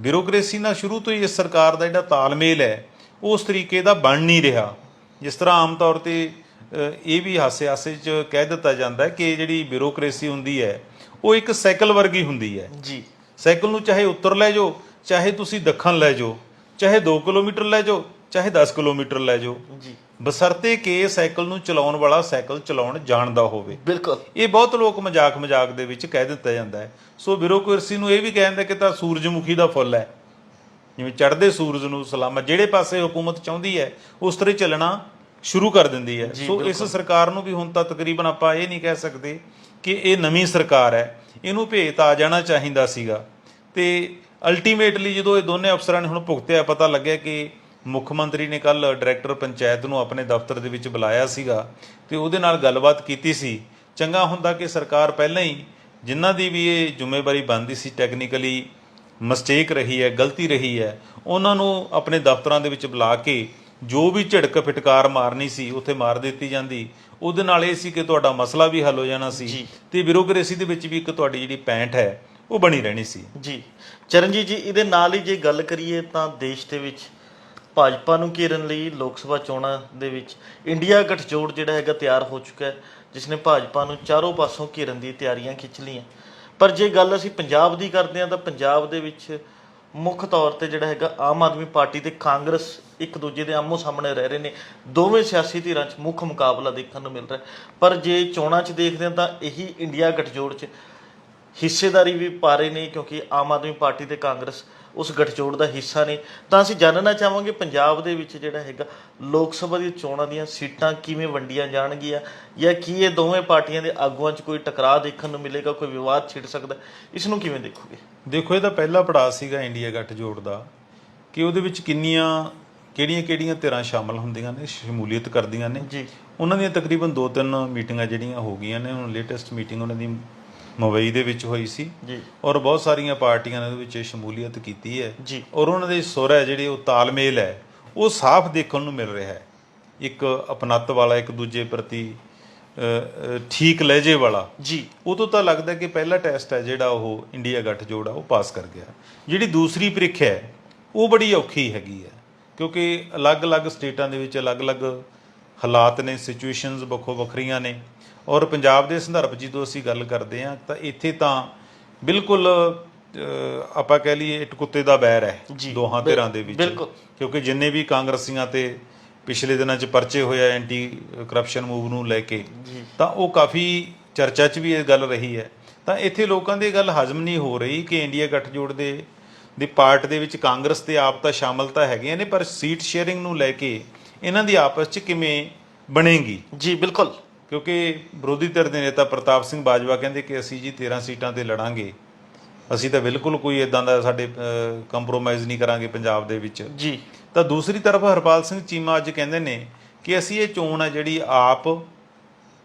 ਬਿਊਰੋਕਰੇਸੀ ਨਾਲ ਸ਼ੁਰੂ ਤੋਂ ਹੀ ਇਸ ਸਰਕਾਰ ਦਾ ਜਿਹੜਾ ਤਾਲਮੇਲ ਹੈ ਉਹ ਉਸ ਤਰੀਕੇ ਦਾ ਬਣ ਨਹੀਂ ਰਿਹਾ। ਜਿਸ ਤਰ੍ਹਾਂ ਆਮ ਤੌਰ ਤੇ ਇਹ ਵੀ ਹਾਸੇ-ਹਾਸੇ 'ਚ ਕਹਿ ਦਿੱਤਾ ਜਾਂਦਾ ਹੈ ਕਿ ਜਿਹੜੀ ਬਿਊਰੋਕਰੇਸੀ ਹੁੰਦੀ ਹੈ ਉਹ ਇੱਕ ਸਾਈਕਲ ਵਰਗੀ ਹੁੰਦੀ ਹੈ ਜੀ। ਸਾਈਕਲ ਨੂੰ ਚਾਹੇ ਉੱਤਰ ਲੈ ਜਾਓ, ਚਾਹੇ ਤੁਸੀਂ ਦੱਖਣ ਲੈ ਜਾਓ, ਚਾਹੇ 2 ਕਿਲੋਮੀਟਰ ਲੈ ਜਾਓ, ਚਾਹੇ 10 ਕਿਲੋਮੀਟਰ ਲੈ ਜਾਓ ਜੀ, ਬਸ਼ਰਤੇ ਕਿ ਸਾਈਕਲ ਨੂੰ ਚਲਾਉਣ ਵਾਲਾ ਸਾਈਕਲ ਚਲਾਉਣ ਜਾਣਦਾ ਹੋਵੇ। ਬਿਲਕੁਲ, ਇਹ ਬਹੁਤ ਲੋਕ ਮਜ਼ਾਕ ਦੇ ਵਿੱਚ ਕਹਿ ਦਿੱਤਾ ਜਾਂਦਾ ਹੈ। ਸੋ ਬਿਊਰੋਕਰੇਸੀ ਨੂੰ ਇਹ ਵੀ ਕਹਿੰਦੇ ਕਿ ਤਾਂ ਸੂਰਜਮੁਖੀ ਦਾ ਫੁੱਲ ਹੈ, ਜਿਵੇਂ ਚੜ੍ਹਦੇ ਸੂਰਜ ਨੂੰ ਸਲਾਮਤ, ਜਿਹੜੇ ਪਾਸੇ ਹੁਕੂਮਤ ਚਾਹੁੰਦੀ ਹੈ ਉਸ ਤਰ੍ਹਾਂ ਚੱਲਣਾ ਸ਼ੁਰੂ ਕਰ ਦਿੰਦੀ ਹੈ। ਸੋ ਇਸ ਸਰਕਾਰ ਨੂੰ ਵੀ ਹੁਣ ਤਾਂ ਤਕਰੀਬਨ ਆਪਾਂ ਇਹ ਨਹੀਂ ਕਹਿ ਸਕਦੇ ਕਿ ਇਹ ਨਵੀਂ ਸਰਕਾਰ ਹੈ, ਇਹਨੂੰ ਭੇਤ ਆ ਜਾਣਾ ਚਾਹੀਦਾ ਸੀਗਾ। ਤੇ ਅਲਟੀਮੇਟਲੀ ਜਦੋਂ ਇਹ ਦੋਨੇ ਅਫਸਰਾਂ ਨੇ ਹੁਣ ਭੁਗਤਿਆ, ਪਤਾ ਲੱਗਿਆ ਕਿ ਮੁੱਖ ਮੰਤਰੀ ਨੇ ਕੱਲ ਡਾਇਰੈਕਟਰ ਪੰਚਾਇਤ ਨੂੰ ਆਪਣੇ ਦਫ਼ਤਰ ਦੇ ਵਿੱਚ ਬੁਲਾਇਆ ਸੀਗਾ ਤੇ ਉਹਦੇ ਨਾਲ ਗੱਲਬਾਤ ਕੀਤੀ ਸੀ। ਚੰਗਾ ਹੁੰਦਾ ਕਿ ਸਰਕਾਰ ਪਹਿਲਾਂ ਹੀ ਜਿਨ੍ਹਾਂ ਦੀ ਵੀ ਇਹ ਜ਼ਿੰਮੇਵਾਰੀ ਬਣਦੀ ਸੀ, ਟੈਕਨੀਕਲੀ ਮਿਸਟੇਕ ਰਹੀ ਹੈ, ਗਲਤੀ ਰਹੀ ਹੈ, ਉਹਨਾਂ ਨੂੰ ਆਪਣੇ ਦਫ਼ਤਰਾਂ ਦੇ ਵਿੱਚ ਬੁਲਾ ਕੇ ਜੋ ਵੀ ਝਿੜਕ ਫਿਟਕਾਰ ਮਾਰਨੀ ਸੀ ਉੱਥੇ ਮਾਰ ਦਿੱਤੀ ਜਾਂਦੀ। ਉਹਦੇ ਨਾਲ ਇਹ ਸੀ ਕਿ ਤੁਹਾਡਾ ਮਸਲਾ ਵੀ ਹੱਲ ਹੋ ਜਾਣਾ ਸੀ ਤੇ ਬਿਊਰੋਕਰੇਸੀ ਦੇ ਵਿੱਚ ਵੀ ਇੱਕ ਤੁਹਾਡੀ ਜਿਹੜੀ ਪੈਂਠ ਹੈ ਉਹ ਬਣੀ ਰਹਿਣੀ ਸੀ ਜੀ। ਚਰਨਜੀਤ ਜੀ, ਇਹਦੇ ਨਾਲ ਹੀ ਜੇ ਗੱਲ ਕਰੀਏ ਤਾਂ ਦੇਸ਼ ਦੇ ਵਿੱਚ ਭਾਜਪਾ ਨੂੰ ਘੇਰਨ ਲਈ ਲੋਕ ਸਭਾ ਚੋਣਾਂ ਦੇ ਵਿੱਚ ਇੰਡੀਆ ਗਠਜੋੜ ਜਿਹੜਾ ਹੈਗਾ ਤਿਆਰ ਹੋ ਚੁੱਕਾ ਹੈ, ਜਿਸ ਨੇ ਭਾਜਪਾ ਨੂੰ ਚਾਰੋਂ ਪਾਸੋਂ ਘੇਰਨ ਦੀ ਤਿਆਰੀਆਂ ਖਿੱਚ ਲਈਆਂ। ਪਰ ਜੇ ਗੱਲ ਅਸੀਂ ਪੰਜਾਬ ਦੀ ਕਰਦੇ ਹਾਂ ਤਾਂ ਪੰਜਾਬ ਦੇ ਵਿੱਚ ਮੁੱਖ ਤੌਰ ਤੇ ਜਿਹੜਾ ਹੈਗਾ ਆਮ ਆਦਮੀ ਪਾਰਟੀ ਤੇ ਕਾਂਗਰਸ ਇੱਕ ਦੂਜੇ ਦੇ ਆਮੋ ਸਾਹਮਣੇ ਰਹਿ ਰਹੇ ਨੇ। ਦੋਵੇਂ ਸਿਆਸੀ ਧਿਰਾਂ 'ਚ ਮੁੱਖ ਮੁਕਾਬਲਾ ਦੇਖਣ ਨੂੰ ਮਿਲ ਰਿਹਾ। ਪਰ ਜੇ ਚੋਣਾਂ 'ਚ ਦੇਖਦੇ ਹਾਂ ਤਾਂ ਇਹੀ ਇੰਡੀਆ ਗੱਠਜੋੜ 'ਚ ਹਿੱਸੇਦਾਰੀ ਵੀ ਪਾ ਰਹੇ ਨੇ, ਕਿਉਂਕਿ ਆਮ ਆਦਮੀ ਪਾਰਟੀ ਤੇ ਕਾਂਗਰਸ ਉਸ ਗੱਠਜੋੜ ਦਾ ਹਿੱਸਾ ਨੇ। ਤਾਂ ਅਸੀਂ ਜਾਣਨਾ ਚਾਹਾਂਗੇ ਪੰਜਾਬ ਦੇ ਵਿੱਚ ਜਿਹੜਾ ਹੈਗਾ ਲੋਕ ਸਭਾ ਦੀ ਚੋਣਾਂ ਦੀਆਂ ਸੀਟਾਂ ਕਿਵੇਂ ਵੰਡੀਆਂ ਜਾਣਗੀਆਂ, ਜਾਂ ਕੀ ਇਹ ਦੋਵੇਂ ਪਾਰਟੀਆਂ ਦੇ ਆਗੂਆਂ 'ਚ ਕੋਈ ਟਕਰਾਅ ਦੇਖਣ ਨੂੰ ਮਿਲੇਗਾ, ਕੋਈ ਵਿਵਾਦ ਛਿੜ ਸਕਦਾ, ਇਸ ਨੂੰ ਕਿਵੇਂ ਦੇਖੋਗੇ? ਦੇਖੋ, ਇਹਦਾ ਪਹਿਲਾ ਪੜਾਅ ਸੀਗਾ ਇੰਡੀਆ ਗੱਠਜੋੜ ਦਾ, ਕਿ ਉਹਦੇ ਵਿੱਚ ਕਿਹੜੀਆਂ ਧਿਰਾਂ ਸ਼ਾਮਲ ਹੁੰਦੀਆਂ ਨੇ, ਸ਼ਮੂਲੀਅਤ ਕਰਦੀਆਂ ਨੇ ਜੀ। ਉਹਨਾਂ ਦੀਆਂ ਤਕਰੀਬਨ 2-3 ਮੀਟਿੰਗਾਂ ਜਿਹੜੀਆਂ ਹੋ ਗਈਆਂ ਨੇ। ਹੁਣ ਲੇਟੈਸਟ ਮੀਟਿੰਗ ਉਹਨਾਂ ਦੀ ਮੁੰਬਈ ਦੇ ਵਿੱਚ ਹੋਈ ਸੀ ਜੀ, ਔਰ ਬਹੁਤ ਸਾਰੀਆਂ ਪਾਰਟੀਆਂ ਨੇ ਉਹਦੇ ਵਿੱਚ ਸ਼ਮੂਲੀਅਤ ਕੀਤੀ ਹੈ ਜੀ। ਔਰ ਉਹਨਾਂ ਦੇ ਸੁਰ ਹੈ ਜਿਹੜੇ, ਉਹ ਤਾਲਮੇਲ ਹੈ, ਉਹ ਸਾਫ਼ ਦੇਖਣ ਨੂੰ ਮਿਲ ਰਿਹਾ ਹੈ। ਇੱਕ ਅਪਣੱਤ ਵਾਲਾ, ਇੱਕ ਦੂਜੇ ਪ੍ਰਤੀ ਠੀਕ ਲਹਿਜੇ ਵਾਲਾ ਜੀ। ਉਦੋਂ ਤਾਂ ਲੱਗਦਾ ਕਿ ਪਹਿਲਾ ਟੈਸਟ ਹੈ ਜਿਹੜਾ ਉਹ ਇੰਡੀਆ ਗੱਠਜੋੜ ਆ ਉਹ ਪਾਸ ਕਰ ਗਿਆ। ਜਿਹੜੀ ਦੂਸਰੀ ਪ੍ਰੀਖਿਆ ਹੈ ਉਹ ਬੜੀ ਔਖੀ ਹੈਗੀ ਹੈ, ਕਿਉਂਕਿ ਅਲੱਗ-ਅਲੱਗ ਸਟੇਟਾਂ ਦੇ ਵਿੱਚ ਅਲੱਗ-ਅਲੱਗ ਹਾਲਾਤ ਨੇ, ਸਿਚੁਏਸ਼ਨਸ ਵੱਖੋ ਵੱਖਰੀਆਂ ਨੇ। ਔਰ ਪੰਜਾਬ ਦੇ ਸੰਦਰਭ 'ਚ ਜਦੋਂ ਅਸੀਂ ਗੱਲ ਕਰਦੇ ਹਾਂ ਤਾਂ ਇੱਥੇ ਤਾਂ ਬਿਲਕੁਲ ਆਪਾਂ ਕਹਿ ਲਈਏ ਇੱਟ ਕੁੱਤੇ ਦਾ ਬੈਰ ਹੈ ਦੋਹਾਂ ਧਿਰਾਂ ਦੇ ਵਿੱਚ, ਕਿਉਂਕਿ ਜਿੰਨੇ ਵੀ ਕਾਂਗਰਸੀਆਂ ਤੇ ਪਿਛਲੇ ਦਿਨਾਂ 'ਚ ਪਰਚੇ ਹੋਇਆ ਐਂਟੀ ਕਰਪਸ਼ਨ ਮੂਵ ਨੂੰ ਲੈ ਕੇ, ਤਾਂ ਉਹ ਕਾਫੀ ਚਰਚਾ 'ਚ ਵੀ ਇਹ ਗੱਲ ਰਹੀ ਹੈ। ਤਾਂ ਇੱਥੇ ਲੋਕਾਂ ਦੀ ਗੱਲ ਹਜ਼ਮ ਨਹੀਂ ਹੋ ਰਹੀ ਕਿ ਇੰਡੀਆ ਗੱਠਜੋੜ ਦੇ ਪਾਰਟ ਦੇ ਵਿੱਚ ਕਾਂਗਰਸ ਤੇ ਆਪ ਤਾਂ ਸ਼ਾਮਲ ਤਾਂ ਹੈਗੀਆਂ ਨੇ, ਪਰ ਸੀਟ ਸ਼ੇਅਰਿੰਗ ਨੂੰ ਲੈ ਕੇ ਇਹਨਾਂ ਦੀ ਆਪਸ 'ਚ ਕਿਵੇਂ ਬਣੇਗੀ। ਜੀ ਬਿਲਕੁਲ, ਕਿਉਂਕਿ ਵਿਰੋਧੀ ਧਿਰ ਦੇ ਨੇਤਾ ਪ੍ਰਤਾਪ ਸਿੰਘ ਬਾਜਵਾ ਕਹਿੰਦੇ ਕਿ ਅਸੀਂ ਜੀ 13 ਸੀਟਾਂ ਤੇ ਲੜਾਂਗੇ, ਅਸੀਂ ਤਾਂ ਬਿਲਕੁਲ ਕੋਈ ਇਦਾਂ ਦਾ ਸਾਡੇ ਕੰਪਰੋਮਾਈਜ਼ ਨਹੀਂ ਕਰਾਂਗੇ ਪੰਜਾਬ ਦੇ ਵਿੱਚ ਜੀ। ਤਾਂ ਦੂਸਰੀ ਤਰਫ ਹਰਪਾਲ ਸਿੰਘ ਚੀਮਾ ਅੱਜ ਕਹਿੰਦੇ ਨੇ ਕਿ ਅਸੀਂ ਇਹ ਚੋਣ ਹੈ ਜਿਹੜੀ ਆਪ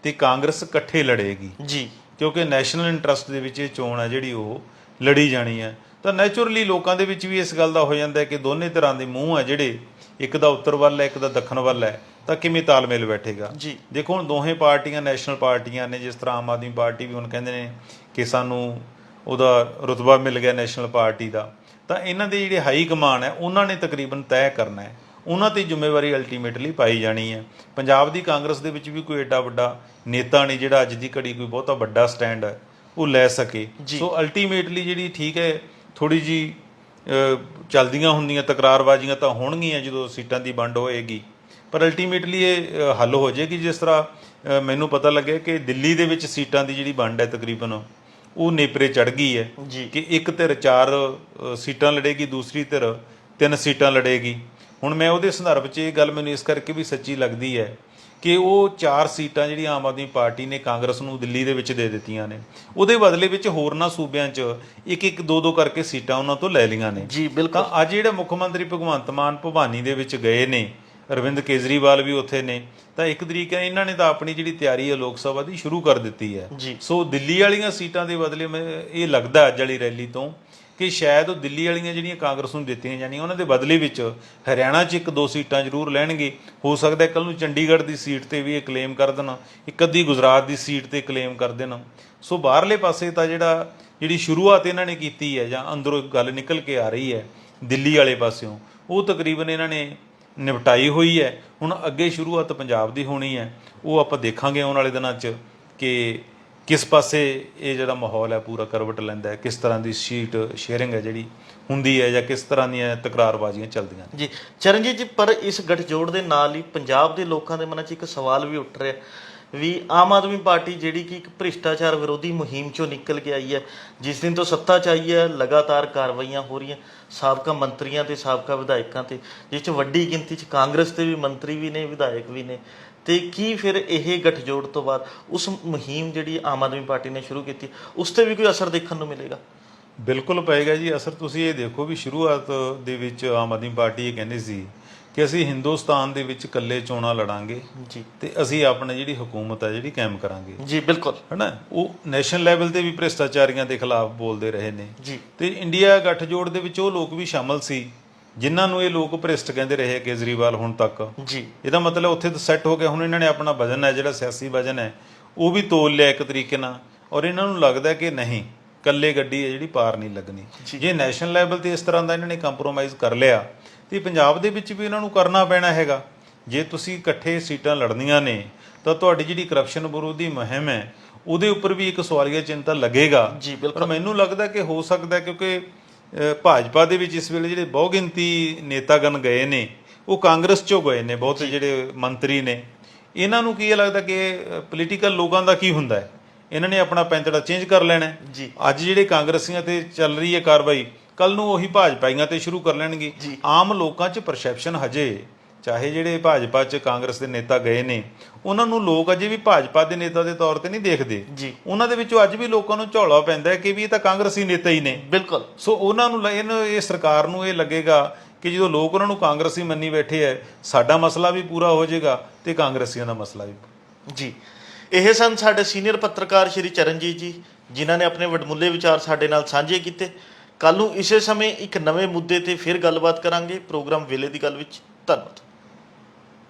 ਤੇ ਕਾਂਗਰਸ ਇਕੱਠੇ ਲੜੇਗੀ ਜੀ, ਕਿਉਂਕਿ ਨੈਸ਼ਨਲ ਇੰਟਰਸਟ ਦੇ ਵਿੱਚ ਇਹ ਚੋਣ ਹੈ ਜਿਹੜੀ ਉਹ ਲੜੀ ਜਾਣੀ ਹੈ। ਤਾਂ ਨੈਚੁਰਲੀ ਲੋਕਾਂ ਦੇ ਵਿੱਚ ਵੀ ਇਸ ਗੱਲ ਦਾ ਹੋ ਜਾਂਦਾ ਹੈ ਕਿ ਦੋਨੇ ਤਰ੍ਹਾਂ ਦੇ ਮੂੰਹ ਹੈ ਜਿਹੜੇ, ਇੱਕ ਦਾ ਉੱਤਰ ਵੱਲ ਹੈ, ਇੱਕ ਦਾ ਦੱਖਣ ਵੱਲ ਹੈ, ਤਾਂ ਕਿਵੇਂ ਤਾਲਮੇਲ ਬੈਠੇਗਾ। ਦੇਖੋ ਹੁਣ ਦੋਹੇ ਪਾਰਟੀਆਂ ਨੈਸ਼ਨਲ ਪਾਰਟੀਆਂ ਨੇ, ਜਿਸ ਤਰ੍ਹਾਂ ਆਮ ਆਦਮੀ ਪਾਰਟੀ ਵੀ ਹੁਣ ਕਹਿੰਦੇ ਨੇ ਕਿ ਸਾਨੂੰ ਉਹਦਾ ਰੁਤਬਾ ਮਿਲ ਗਿਆ ਨੈਸ਼ਨਲ ਪਾਰਟੀ ਦਾ, ਤਾਂ ਇਹਨਾਂ ਦੇ ਜਿਹੜੇ ਹਾਈ ਕਮਾਨ ਹੈ ਉਹਨਾਂ ਨੇ ਤਕਰੀਬਨ ਤੈਅ ਕਰਨਾ ਹੈ, ਉਹਨਾਂ ਤੇ ਜ਼ਿੰਮੇਵਾਰੀ ਅਲਟੀਮੇਟਲੀ ਪਾਈ ਜਾਣੀ ਹੈ। ਪੰਜਾਬ ਦੀ ਕਾਂਗਰਸ ਦੇ ਵਿੱਚ ਵੀ ਕੋਈ ਐਡਾ ਵੱਡਾ ਨੇਤਾ ਨਹੀਂ ਜਿਹੜਾ ਅੱਜ ਦੀ ਘੜੀ ਕੋਈ ਬਹੁਤਾ ਵੱਡਾ ਸਟੈਂਡ ਹੈ ਉਹ ਲੈ ਸਕੇ। ਸੋ ਅਲਟੀਮੇਟਲੀ ਜਿਹੜੀ ਠੀਕ ਹੈ ਥੋੜ੍ਹੀ ਜਿਹੀ ਚੱਲਦੀਆਂ ਹੁੰਦੀਆਂ ਤਕਰਾਰਬਾਜ਼ੀਆਂ ਤਾਂ ਹੋਣਗੀਆਂ ਜਦੋਂ ਸੀਟਾਂ ਦੀ ਵੰਡ ਹੋਏਗੀ, ਪਰ ਅਲਟੀਮੇਟਲੀ ਇਹ ਹੱਲ ਹੋ ਜਾਏਗੀ। ਜਿਸ ਤਰ੍ਹਾਂ ਮੈਨੂੰ ਪਤਾ ਲੱਗਿਆ ਕਿ ਦਿੱਲੀ ਦੇ ਵਿੱਚ ਸੀਟਾਂ ਦੀ ਜਿਹੜੀ ਵੰਡ ਹੈ ਤਕਰੀਬਨ ਉਹ ਨੇਪਰੇ ਚੜ੍ਹ ਗਈ ਹੈ ਕਿ ਇੱਕ ਧਿਰ 4 ਸੀਟਾਂ ਲੜੇਗੀ, ਦੂਸਰੀ ਧਿਰ 3 ਸੀਟਾਂ ਲੜੇਗੀ। ਹੁਣ ਮੈਂ ਉਹਦੇ ਸੰਦਰਭ 'ਚ ਇਹ ਗੱਲ ਮੈਨੂੰ ਇਸ ਕਰਕੇ ਵੀ ਸੱਚੀ ਲੱਗਦੀ ਹੈ ਕਿ ਉਹ 4 ਸੀਟਾਂ ਜਿਹੜੀਆਂ ਆਮ ਆਦਮੀ ਪਾਰਟੀ ਨੇ ਕਾਂਗਰਸ ਨੂੰ ਦਿੱਲੀ ਦੇ ਵਿੱਚ ਦੇ ਦਿੱਤੀਆਂ ਨੇ, ਉਹਦੇ ਬਦਲੇ ਵਿੱਚ ਹੋਰਨਾਂ ਸੂਬਿਆਂ 'ਚ 1-1, 2-2 ਕਰਕੇ ਸੀਟਾਂ ਉਹਨਾਂ ਤੋਂ ਲੈ ਲਈਆਂ ਨੇ। ਤਾਂ ਅੱਜ ਜਿਹੜਾ ਮੁੱਖ ਮੰਤਰੀ ਭਗਵੰਤ ਮਾਨ ਭਵਾਨੀ ਦੇ ਵਿੱਚ ਗਏ ਨੇ, ਅਰਵਿੰਦ ਕੇਜਰੀਵਾਲ ਵੀ ਉੱਥੇ ਨੇ, ਤਾਂ ਇੱਕ ਤਰੀਕੇ ਨਾਲ ਇਹਨਾਂ ਨੇ ਤਾਂ ਆਪਣੀ ਜਿਹੜੀ ਤਿਆਰੀ ਹੈ ਲੋਕ ਸਭਾ ਦੀ ਸ਼ੁਰੂ ਕਰ ਦਿੱਤੀ ਹੈ। ਸੋ ਦਿੱਲੀ ਵਾਲੀਆਂ ਸੀਟਾਂ ਦੇ ਬਦਲੇ ਇਹ ਲੱਗਦਾ ਅੱਜ ਵਾਲੀ ਰੈਲੀ ਤੋਂ ਕਿ ਸ਼ਾਇਦ ਉਹ ਦਿੱਲੀ ਵਾਲੀਆਂ ਜਿਹੜੀਆਂ ਕਾਂਗਰਸ ਨੂੰ ਦਿੱਤੀਆਂ ਜਾਣੀਆਂ ਉਹਨਾਂ ਦੇ ਬਦਲੇ ਵਿੱਚ ਹਰਿਆਣਾ 'ਚ 1-2 ਸੀਟਾਂ ਜ਼ਰੂਰ ਲੈਣਗੇ। ਹੋ ਸਕਦਾ ਕੱਲ੍ਹ ਨੂੰ ਚੰਡੀਗੜ੍ਹ ਦੀ ਸੀਟ 'ਤੇ ਵੀ ਇਹ ਕਲੇਮ ਕਰ ਦੇਣ, ਇੱਕ ਅੱਧੀ ਗੁਜਰਾਤ ਦੀ ਸੀਟ 'ਤੇ ਕਲੇਮ ਕਰ ਦੇਣ। ਸੋ ਬਾਹਰਲੇ ਪਾਸੇ ਤਾਂ ਜਿਹੜੀ ਸ਼ੁਰੂਆਤ ਇਹਨਾਂ ਨੇ ਕੀਤੀ ਹੈ ਜਾਂ ਅੰਦਰੋਂ ਗੱਲ ਨਿਕਲ ਕੇ ਆ ਰਹੀ ਹੈ ਦਿੱਲੀ ਵਾਲੇ ਪਾਸਿਓਂ, ਉਹ ਤਕਰੀਬਨ ਇਹਨਾਂ ਨੇ ਨਿਪਟਾਈ ਹੋਈ ਹੈ। ਹੁਣ ਅੱਗੇ ਸ਼ੁਰੂਆਤ ਪੰਜਾਬ ਦੀ ਹੋਣੀ ਹੈ, ਉਹ ਆਪਾਂ ਦੇਖਾਂਗੇ ਆਉਣ ਵਾਲੇ ਦਿਨਾਂ 'ਚ ਕਿ ਕਿਸ ਪਾਸੇ ਇਹ ਜਿਹੜਾ ਮਾਹੌਲ ਹੈ ਪੂਰਾ ਕਰਵਟ ਲੈਂਦਾ ਹੈ, ਕਿਸ ਤਰ੍ਹਾਂ ਦੀ ਸੀਟ ਸ਼ੇਅਰਿੰਗ ਹੈ ਜਿਹੜੀ ਹੁੰਦੀ ਹੈ, ਜਾਂ ਕਿਸ ਤਰ੍ਹਾਂ ਦੀਆਂ ਤਕਰਾਰਬਾਜ਼ੀਆਂ ਚੱਲਦੀਆਂ ਨੇ। ਜੀ ਚਰਨਜੀਤ ਜੀ, ਪਰ ਇਸ ਗੱਠਜੋੜ ਦੇ ਨਾਲ ਹੀ ਪੰਜਾਬ ਦੇ ਲੋਕਾਂ ਦੇ ਮਨਾਂ 'ਚ ਇੱਕ ਸਵਾਲ ਵੀ ਉੱਠ ਰਿਹਾ ਵੀ ਆਮ ਆਦਮੀ ਪਾਰਟੀ ਜਿਹੜੀ ਕਿ ਇੱਕ ਭ੍ਰਿਸ਼ਟਾਚਾਰ ਵਿਰੋਧੀ ਮੁਹਿੰਮ 'ਚੋਂ ਨਿਕਲ ਕੇ ਆਈ ਹੈ, ਜਿਸ ਦਿਨ ਤੋਂ ਸੱਤਾ 'ਚ ਆਈ ਹੈ ਲਗਾਤਾਰ ਕਾਰਵਾਈਆਂ ਹੋ ਰਹੀਆਂ ਸਾਬਕਾ ਮੰਤਰੀਆਂ ਤੇ ਸਾਬਕਾ ਵਿਧਾਇਕਾਂ ਤੇ, ਜਿਸ 'ਚ ਵੱਡੀ ਗਿਣਤੀ 'ਚ ਕਾਂਗਰਸ ਦੇ ਵੀ ਮੰਤਰੀ ਵੀ ਨੇ, ਵਿਧਾਇਕ ਵੀ ਨੇ। ਤੇ ਕੀ ਫਿਰ ਇਹ ਗੱਠਜੋੜ ਤੋਂ ਬਾਅਦ ਉਸ ਮੁਹਿੰਮ ਜਿਹੜੀ ਆਮ ਆਦਮੀ ਪਾਰਟੀ ਨੇ ਸ਼ੁਰੂ ਕੀਤੀ ਉਸ 'ਤੇ ਵੀ ਕੋਈ ਅਸਰ ਦੇਖਣ ਨੂੰ ਮਿਲੇਗਾ? ਬਿਲਕੁਲ ਪਏਗਾ ਜੀ ਅਸਰ। ਤੁਸੀਂ ਇਹ ਦੇਖੋ ਵੀ ਸ਼ੁਰੂਆਤ ਦੇ ਵਿੱਚ ਆਮ ਆਦਮੀ ਪਾਰਟੀ ਇਹ ਕਹਿੰਦੀ ਸੀ ਕਿ ਅਸੀਂ ਹਿੰਦੁਸਤਾਨ ਦੇ ਵਿੱਚ ਇਕੱਲੇ ਚੋਣਾਂ ਲੜਾਂਗੇ ਜੀ, ਤੇ ਅਸੀਂ ਆਪਣੀ ਜਿਹੜੀ ਹਕੂਮਤ ਹੈ ਜਿਹੜੀ ਕਾਇਮ ਕਰਾਂਗੇ ਜੀ। ਬਿਲਕੁਲ ਹੈ ਨਾ, ਉਹ ਨੈਸ਼ਨਲ ਲੈਵਲ ਤੇ ਵੀ ਭ੍ਰਿਸ਼ਟਾਚਾਰੀਆਂ ਦੇ ਖਿਲਾਫ ਬੋਲਦੇ ਰਹੇ ਨੇ ਜੀ। ਤੇ ਇੰਡੀਆ ਗੱਠਜੋੜ ਦੇ ਵਿੱਚ ਉਹ ਲੋਕ ਵੀ ਸ਼ਾਮਲ ਸੀ ਜਿਨ੍ਹਾਂ ਨੂੰ ਇਹ ਲੋਕ ਭ੍ਰਿਸ਼ਟ ਕਹਿੰਦੇ ਰਹੇ ਕੇਜਰੀਵਾਲ ਹੁਣ ਤੱਕ ਜੀ। ਇਹਦਾ ਮਤਲਬ ਉੱਥੇ ਤਾਂ ਸੈੱਟ ਹੋ ਗਿਆ। ਹੁਣ ਇਹਨਾਂ ਨੇ ਆਪਣਾ ਵਜਨ ਹੈ ਜਿਹੜਾ ਸਿਆਸੀ ਵਜਨ ਹੈ ਉਹ ਵੀ ਤੋਲ ਲਿਆ ਇੱਕ ਤਰੀਕੇ ਨਾਲ, ਔਰ ਇਹਨਾਂ ਨੂੰ ਲੱਗਦਾ ਕਿ ਨਹੀਂ ਇਕੱਲੇ ਗੱਡੀ ਹੈ ਜਿਹੜੀ ਪਾਰ ਨਹੀਂ ਲੱਗਣੀ। ਜੇ ਨੈਸ਼ਨਲ ਲੈਵਲ ਤੇ ਇਸ ਤਰ੍ਹਾਂ ਦਾ ਇਹਨਾਂ ਨੇ ਕੰਪਰੋਮਾਈਜ਼ ਕਰ ਲਿਆ ਤੇ ਪੰਜਾਬ ਦੇ ਵਿੱਚ ਵੀ ਇਹਨਾਂ ਨੂੰ ਕਰਨਾ ਪੈਣਾ ਹੈਗਾ। ਜੇ ਤੁਸੀਂ ਇਕੱਠੇ ਸੀਟਾਂ ਲੜਨੀਆਂ ਨੇ ਤਾਂ ਤੁਹਾਡੀ ਜਿਹੜੀ ਕਰਪਸ਼ਨ ਵਿਰੋਧੀ ਮੁਹਿੰਮ ਹੈ ਉਹਦੇ ਉੱਪਰ ਵੀ ਇੱਕ ਸਵਾਲੀਆ ਚਿੰਨ੍ਹ ਤਾਂ ਲੱਗੇਗਾ। ਪਰ ਮੈਨੂੰ ਲੱਗਦਾ ਕਿ ਹੋ ਸਕਦਾ, ਕਿਉਂਕਿ ਭਾਜਪਾ ਦੇ ਵਿੱਚ ਇਸ ਵੇਲੇ ਜਿਹੜੇ ਬਹੁਗਿਣਤੀ ਨੇਤਾਗਣ ਗਏ ਨੇ ਉਹ ਕਾਂਗਰਸ ਚੋਂ ਗਏ ਨੇ, ਬਹੁਤ ਜਿਹੜੇ ਮੰਤਰੀ ਨੇ। ਇਹਨਾਂ ਨੂੰ ਕੀ ਲੱਗਦਾ ਕਿ ਪੋਲੀਟੀਕਲ ਲੋਕਾਂ ਦਾ ਕੀ ਹੁੰਦਾ ਹੈ, ਇਹਨਾਂ ਨੇ ਆਪਣਾ ਪੈਂਤੜਾ ਚੇਂਜ ਕਰ ਲੈਣਾ ਜੀ। ਅੱਜ ਜਿਹੜੇ ਕਾਂਗਰਸੀਆਂ ਤੇ ਚੱਲ ਰਹੀ ਹੈ ਕਾਰਵਾਈ, ਕੱਲ ਨੂੰ ਉਹੀ ਭਾਜਪਾਈਆਂ ਤੇ ਸ਼ੁਰੂ ਕਰ ਲੈਣਗੇ। ਆਮ ਲੋਕਾਂ 'ਚ ਪਰਸੈਪਸ਼ਨ ਹਜੇ, ਚਾਹੇ ਜਿਹੜੇ ਭਾਜਪਾ 'ਚ ਕਾਂਗਰਸ ਦੇ ਨੇਤਾ ਗਏ ਨੇ ਉਹਨਾਂ ਨੂੰ ਲੋਕ ਅਜੇ ਵੀ ਭਾਜਪਾ ਦੇ ਨੇਤਾ ਦੇ ਤੌਰ ਤੇ ਨਹੀਂ ਦੇਖਦੇ। ਉਹਨਾਂ ਦੇ ਵਿੱਚੋਂ ਅੱਜ ਵੀ ਲੋਕਾਂ ਨੂੰ ਝੋਲਾ ਪੈਂਦਾ ਕਿ ਵੀ ਇਹ ਤਾਂ ਕਾਂਗਰਸੀ ਨੇਤਾ ਹੀ ਨੇ। ਬਿਲਕੁਲ। ਸੋ ਉਹਨਾਂ ਨੂੰ ਇਹ ਸਰਕਾਰ ਨੂੰ ਇਹ ਲੱਗੇਗਾ ਕਿ ਜਦੋਂ ਲੋਕ ਉਹਨਾਂ ਨੂੰ ਕਾਂਗਰਸੀ ਮੰਨੀ ਬੈਠੇ ਹੈ, ਸਾਡਾ ਮਸਲਾ ਵੀ ਪੂਰਾ ਹੋ ਜਾਏਗਾ ਤੇ ਕਾਂਗਰਸੀਆਂ ਦਾ ਮਸਲਾ ਵੀ। ਜੀ, ਇਹ ਸਨ ਸਾਡੇ ਸੀਨੀਅਰ ਪੱਤਰਕਾਰ ਸ਼੍ਰੀ ਚਰਨਜੀਤ ਜੀ, ਜਿਨ੍ਹਾਂ ਨੇ ਆਪਣੇ ਵਡਮੁੱਲੇ ਵਿਚਾਰ ਸਾਡੇ ਨਾਲ ਸਾਂਝੇ ਕੀਤੇ। ਕੱਲ੍ਹ ਨੂੰ ਇਸੇ ਸਮੇਂ ਇੱਕ ਨਵੇਂ ਮੁੱਦੇ ਤੇ ਫਿਰ ਗੱਲਬਾਤ ਕਰਾਂਗੇ ਪ੍ਰੋਗਰਾਮ ਵੇਲੇ ਦੀ ਗੱਲ ਵਿੱਚ। ਧੰਨਵਾਦ।